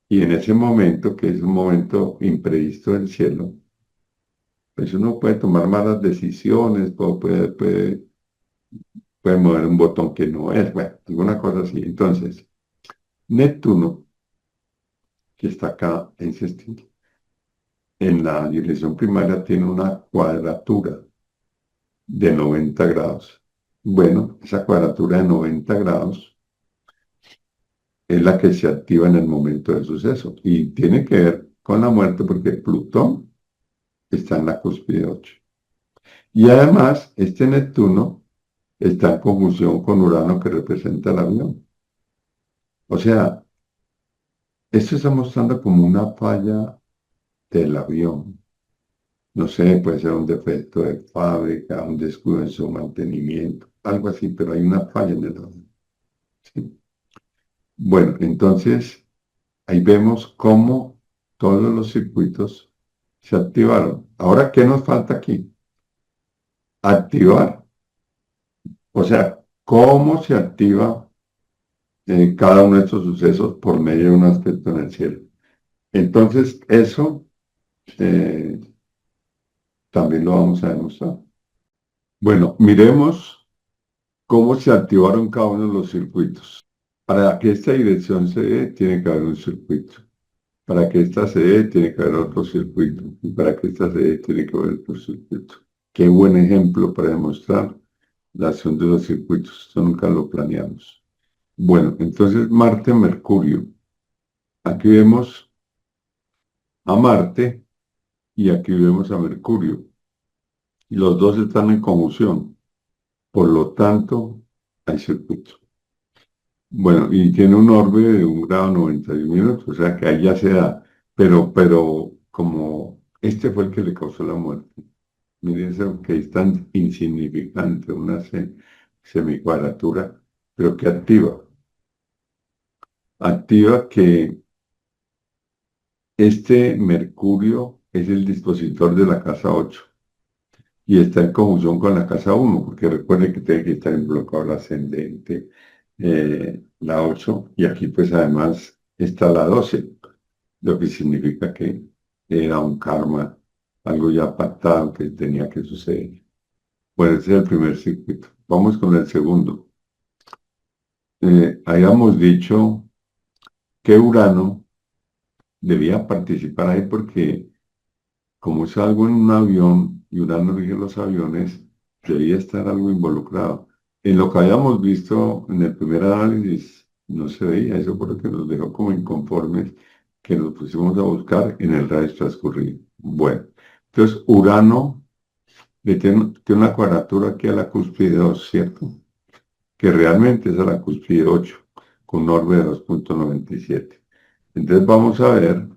S1: Y en ese momento, que es un momento imprevisto del cielo, pues uno puede tomar malas decisiones, puede mover un botón que no es, bueno, alguna cosa así. Entonces, Neptuno, que está acá en sextil, en la dirección primaria tiene una cuadratura de 90 grados. Bueno, esa cuadratura de 90 grados es la que se activa en el momento del suceso y tiene que ver con la muerte porque Plutón está en la cúspide 8. Y además, este Neptuno está en conjunción con Urano que representa el avión. O sea, esto está mostrando como una falla del avión. No sé, puede ser un defecto de fábrica, un descuido en su mantenimiento, algo así, pero hay una falla en el avión. ¿Sí? Bueno, entonces ahí vemos cómo todos los circuitos se activaron. Ahora, ¿qué nos falta aquí? activar, o sea, cómo se activa cada uno de estos sucesos por medio de un aspecto en el cielo. Entonces, eso eh, también lo vamos a demostrar. Bueno, miremos cómo se activaron cada uno de los circuitos. Para que esta dirección se dé, tiene que haber un circuito. Para que esta se dé, tiene que haber otro circuito. Y para que esta se dé, tiene que haber otro circuito. Qué buen ejemplo para demostrar la acción de los circuitos. Esto nunca lo planeamos. Bueno, entonces Marte, Mercurio. Aquí vemos a Marte y aquí vemos a Mercurio. Y los dos están en conjunción. Por lo tanto, hay circuito. Bueno, y tiene un orbe de 1 grado 91 minutos, o sea que ahí ya se da. Pero como este fue el que le causó la muerte. Miren eso que es tan insignificante, una semicuadratura, pero que activa. Activa que este Mercurio es el dispositor de la casa 8 y está en conjunción con la casa 1, porque recuerde que tiene que estar involucrado el ascendente, la 8 y aquí pues además está la 12, lo que significa que era un karma, algo ya pactado que tenía que suceder. Bueno, ese es el primer circuito. Vamos con el segundo. Habíamos dicho que Urano debía participar ahí porque como es algo en un avión y Urano rige los aviones, debía estar algo involucrado. En lo que habíamos visto en el primer análisis, no se veía eso porque nos dejó como inconformes que nos pusimos a buscar en el radio transcurrido. Bueno, entonces Urano tiene una cuadratura aquí a la cúspide 2, ¿cierto? Que realmente es a la cúspide 8, con un orbe de 2,97. Entonces vamos a ver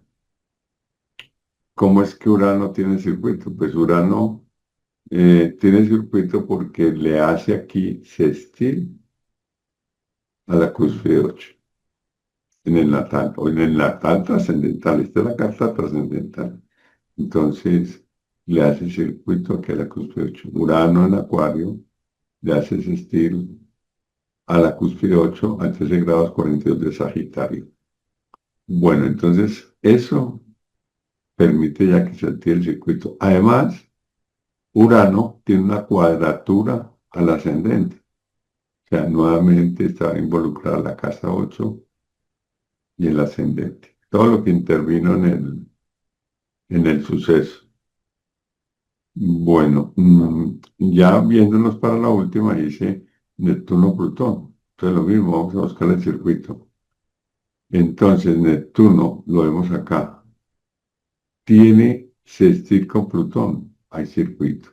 S1: cómo es que Urano tiene circuito. Pues Urano tiene circuito porque le hace aquí sextil a la cúspide 8 en el natal, o en el natal trascendental. Esta es la carta trascendental. Entonces, le hace circuito aquí a la cúspide 8. Urano en Acuario le hace sextil a la cúspide 8 a 13 grados 42 de Sagitario. Bueno, entonces eso permite ya que se active el circuito. Además, Urano tiene una cuadratura al ascendente. O sea, nuevamente está involucrada la casa 8 y el ascendente. Todo lo que intervino en el suceso. Bueno, ya viéndonos para la última, dice Neptuno-Plutón. Entonces lo mismo, vamos a buscar el circuito. Entonces, Neptuno, lo vemos acá, tiene sextil con Plutón, hay circuito.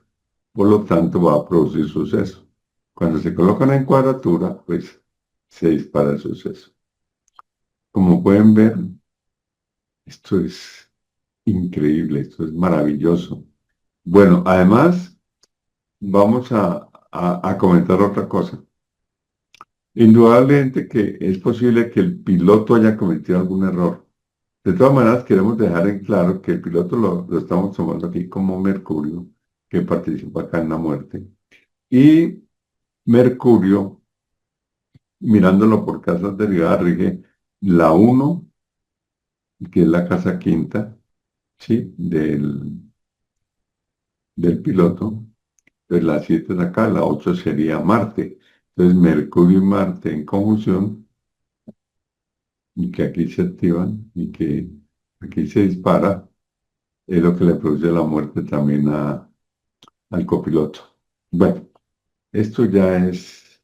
S1: Por lo tanto, va a producir suceso. Cuando se colocan en cuadratura, pues se dispara el suceso. Como pueden ver, esto es increíble, esto es maravilloso. Bueno, además, vamos a comentar otra cosa. Indudablemente que es posible que el piloto haya cometido algún error. De todas maneras, queremos dejar en claro que el piloto lo estamos tomando aquí como Mercurio, que participa acá en la muerte. Y Mercurio, mirándolo por casas derivadas, rige la 1, que es la casa quinta, ¿sí? del piloto. Entonces la 7 es acá, la 8 sería Marte. Entonces Mercurio y Marte en conjunción, y que aquí se activan y que aquí se dispara, es lo que le produce la muerte también al copiloto. Bueno, esto ya es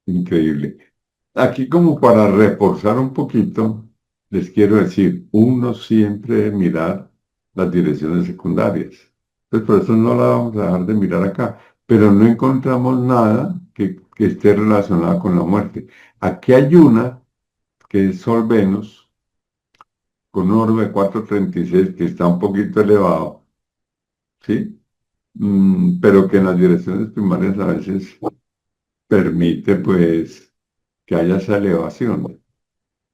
S1: increíble. Aquí como para reforzar un poquito, les quiero decir, uno siempre debe mirar las direcciones secundarias. Entonces por eso no la vamos a dejar de mirar acá, pero no encontramos nada que esté relacionada con la muerte. Aquí hay una que es Sol Venus, con un orbe de 4,36 que está un poquito elevado, ¿sí? Pero que en las direcciones primarias a veces permite pues que haya esa elevación.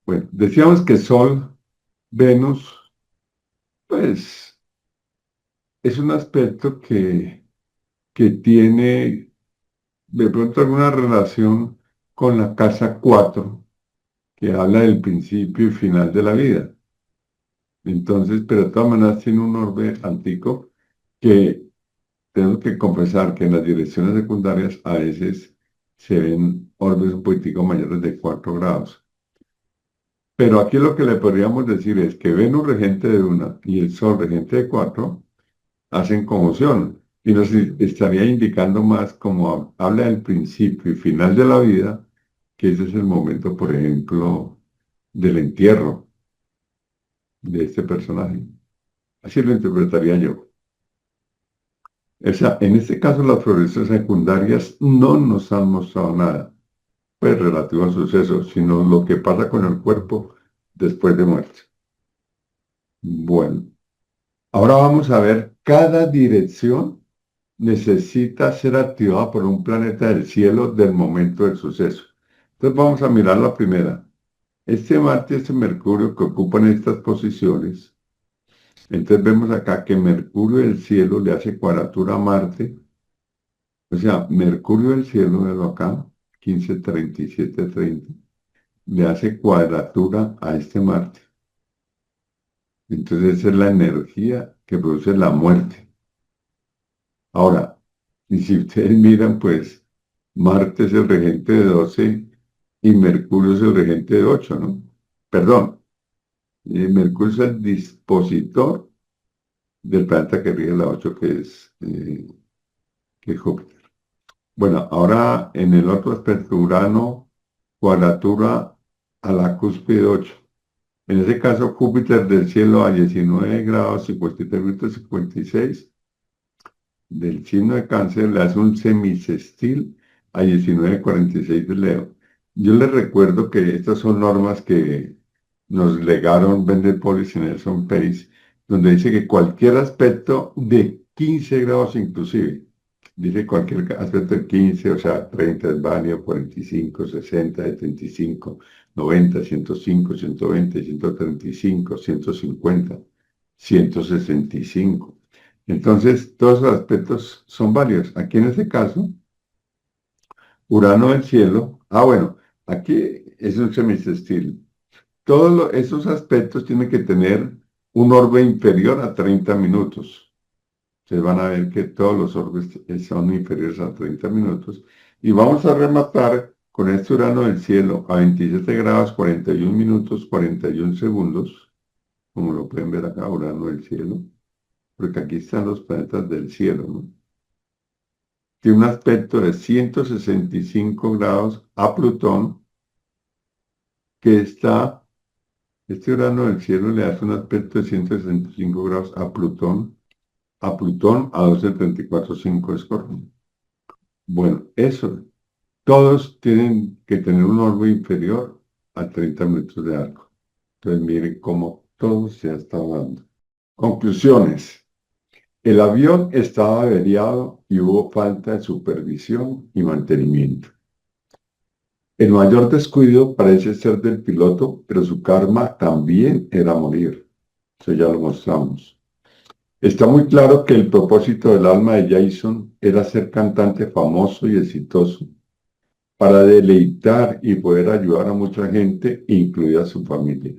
S1: Bueno, decíamos que Sol, Venus, pues es un aspecto que que tiene de pronto alguna relación con la casa 4 que habla del principio y final de la vida. Entonces, pero de todas maneras tiene un orbe antico que tengo que confesar que en las direcciones secundarias a veces se ven orbes un poquitico mayores de 4 grados. Pero aquí lo que le podríamos decir es que Venus regente de una y el Sol regente de 4 hacen conjunción y nos estaría indicando más como habla del principio y final de la vida, que ese es el momento, por ejemplo, del entierro de este personaje. Así lo interpretaría yo. O sea, en este caso las progresiones secundarias no nos han mostrado nada, pues relativo al suceso, sino lo que pasa con el cuerpo después de muerte. Bueno, ahora vamos a ver, cada dirección necesita ser activada por un planeta del cielo del momento del suceso. Entonces vamos a mirar la primera. Este Marte y este Mercurio que ocupan estas posiciones. Entonces vemos acá que Mercurio del cielo le hace cuadratura a Marte. O sea, Mercurio del cielo, velo acá, 153730, le hace cuadratura a este Marte. Entonces esa es la energía que produce la muerte. Ahora, y si ustedes miran, pues Marte es el regente de 12 y Mercurio es el regente de 8, ¿no? Perdón, Mercurio es el dispositor del planeta que rige la 8, que es Júpiter. Bueno, ahora en el otro aspecto, Urano, cuadratura a la cúspide 8. En ese caso, Júpiter del cielo a 19 grados 53 minutos 56 del signo de Cáncer le hace un semisestil a 19:46 de Leo. Yo les recuerdo que estas son normas que nos legaron Bender Policy y Nelson Pace, donde dice que cualquier aspecto de 15 grados inclusive, dice cualquier aspecto de 15, o sea, 30 es válido, 45, 60, 75, 90, 105, 120, 135, 150, 165. Entonces, todos los aspectos son válidos. Aquí en este caso, Urano del cielo. Bueno, aquí es un semisestil. Todos esos aspectos tienen que tener un orbe inferior a 30 minutos. Ustedes van a ver que todos los orbes son inferiores a 30 minutos. Y vamos a rematar con este Urano del cielo a 27 grados 41 minutos 41 segundos. Como lo pueden ver acá, Urano del cielo. Porque aquí están los planetas del cielo, ¿no? Tiene un aspecto de 165 grados a Plutón, que está, este Urano del cielo le hace un aspecto de 165 grados a Plutón a 12,34,5 Escorpio. Bueno, eso, todos tienen que tener un orbe inferior a 30 metros de arco. Entonces miren cómo todo se ha estado dando. Conclusiones. El avión estaba averiado y hubo falta de supervisión y mantenimiento. El mayor descuido parece ser del piloto, pero su karma también era morir. Eso ya lo mostramos. Está muy claro que el propósito del alma de Jason era ser cantante famoso y exitoso, para deleitar y poder ayudar a mucha gente, incluida su familia.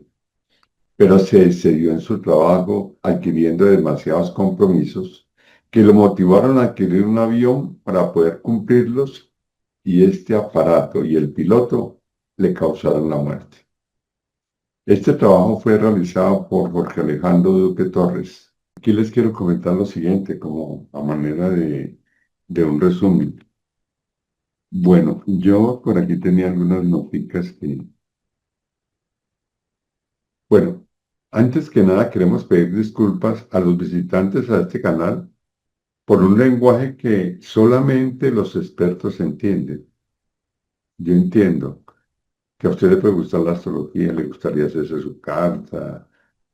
S1: Pero se excedió en su trabajo, adquiriendo demasiados compromisos que lo motivaron a adquirir un avión para poder cumplirlos, y este aparato y el piloto le causaron la muerte. Este trabajo fue realizado por Jorge Alejandro Duque Torres. Aquí les quiero comentar lo siguiente, como a manera de un resumen. Bueno, yo por aquí tenía algunas noticas que... Bueno, antes que nada queremos pedir disculpas a los visitantes a este canal por un lenguaje que solamente los expertos entienden. Yo entiendo que a usted le puede gustar la astrología, le gustaría hacerse su carta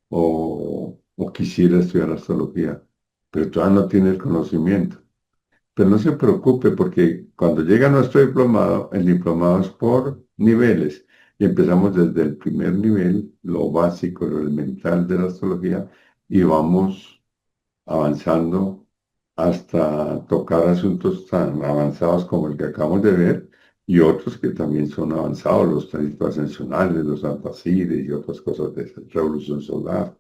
S1: o quisiera estudiar astrología, pero todavía no tiene el conocimiento. Pero no se preocupe porque cuando llega nuestro diplomado, el diplomado es por niveles y empezamos desde el primer nivel, lo básico, lo elemental de la astrología, y vamos avanzando hasta tocar asuntos tan avanzados como el que acabamos de ver y otros que también son avanzados, los tránsito ascensionales, los antacides y otras cosas de esa revolución solar.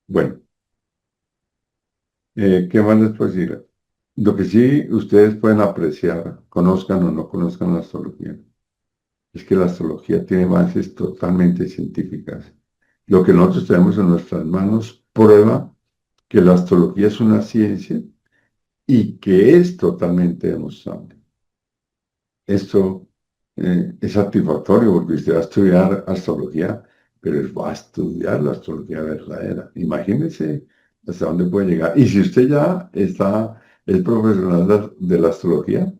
S1: Bueno, ¿qué más les puedo decir? Lo que sí ustedes pueden apreciar, conozcan o no conozcan la astrología, es que la astrología tiene bases totalmente científicas. Lo que nosotros tenemos en nuestras manos prueba que la astrología es una ciencia y que es totalmente demostrable. Esto es satisfactorio porque usted va a estudiar astrología, pero va a estudiar la astrología verdadera. Imagínese hasta dónde puede llegar. Y si usted ya es profesional de la astrología,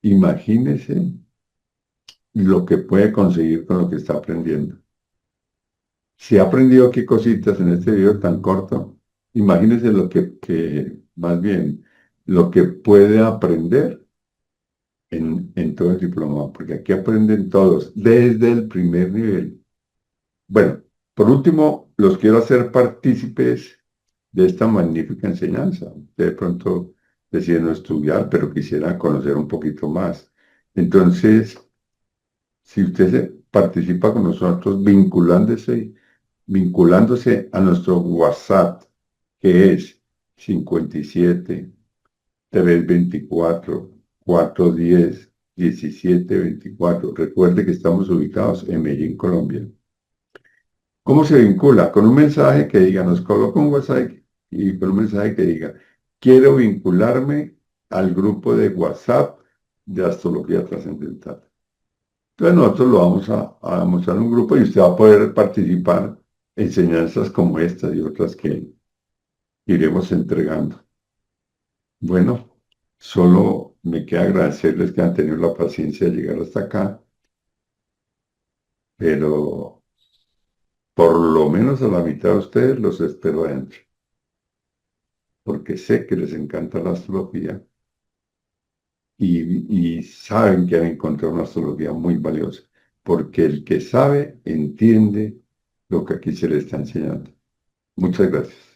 S1: imagínese lo que puede conseguir con lo que está aprendiendo. Si ha aprendido qué cositas en este video tan corto, imagínese lo más bien, lo que puede aprender en todo el diplomado, porque aquí aprenden todos, desde el primer nivel. Bueno, por último, los quiero hacer partícipes de esta magnífica enseñanza. De pronto deciden no estudiar, pero quisiera conocer un poquito más. Entonces, si usted participa con nosotros vinculándose a nuestro WhatsApp, que es 57 324 410 1724. Recuerde que estamos ubicados en Medellín, Colombia. ¿Cómo se vincula? Con un mensaje que diga, nos coloca un WhatsApp y con un mensaje que diga, quiero vincularme al grupo de WhatsApp de Astrología Trascendental. Entonces nosotros lo vamos a mostrar en un grupo y usted va a poder participar en enseñanzas como estas y otras que iremos entregando. Bueno, solo me queda agradecerles que han tenido la paciencia de llegar hasta acá, pero por lo menos a la mitad de ustedes los espero adentro, porque sé que les encanta la astrología y saben que han encontrado una astrología muy valiosa, porque el que sabe entiende lo que aquí se le está enseñando. Muchas gracias.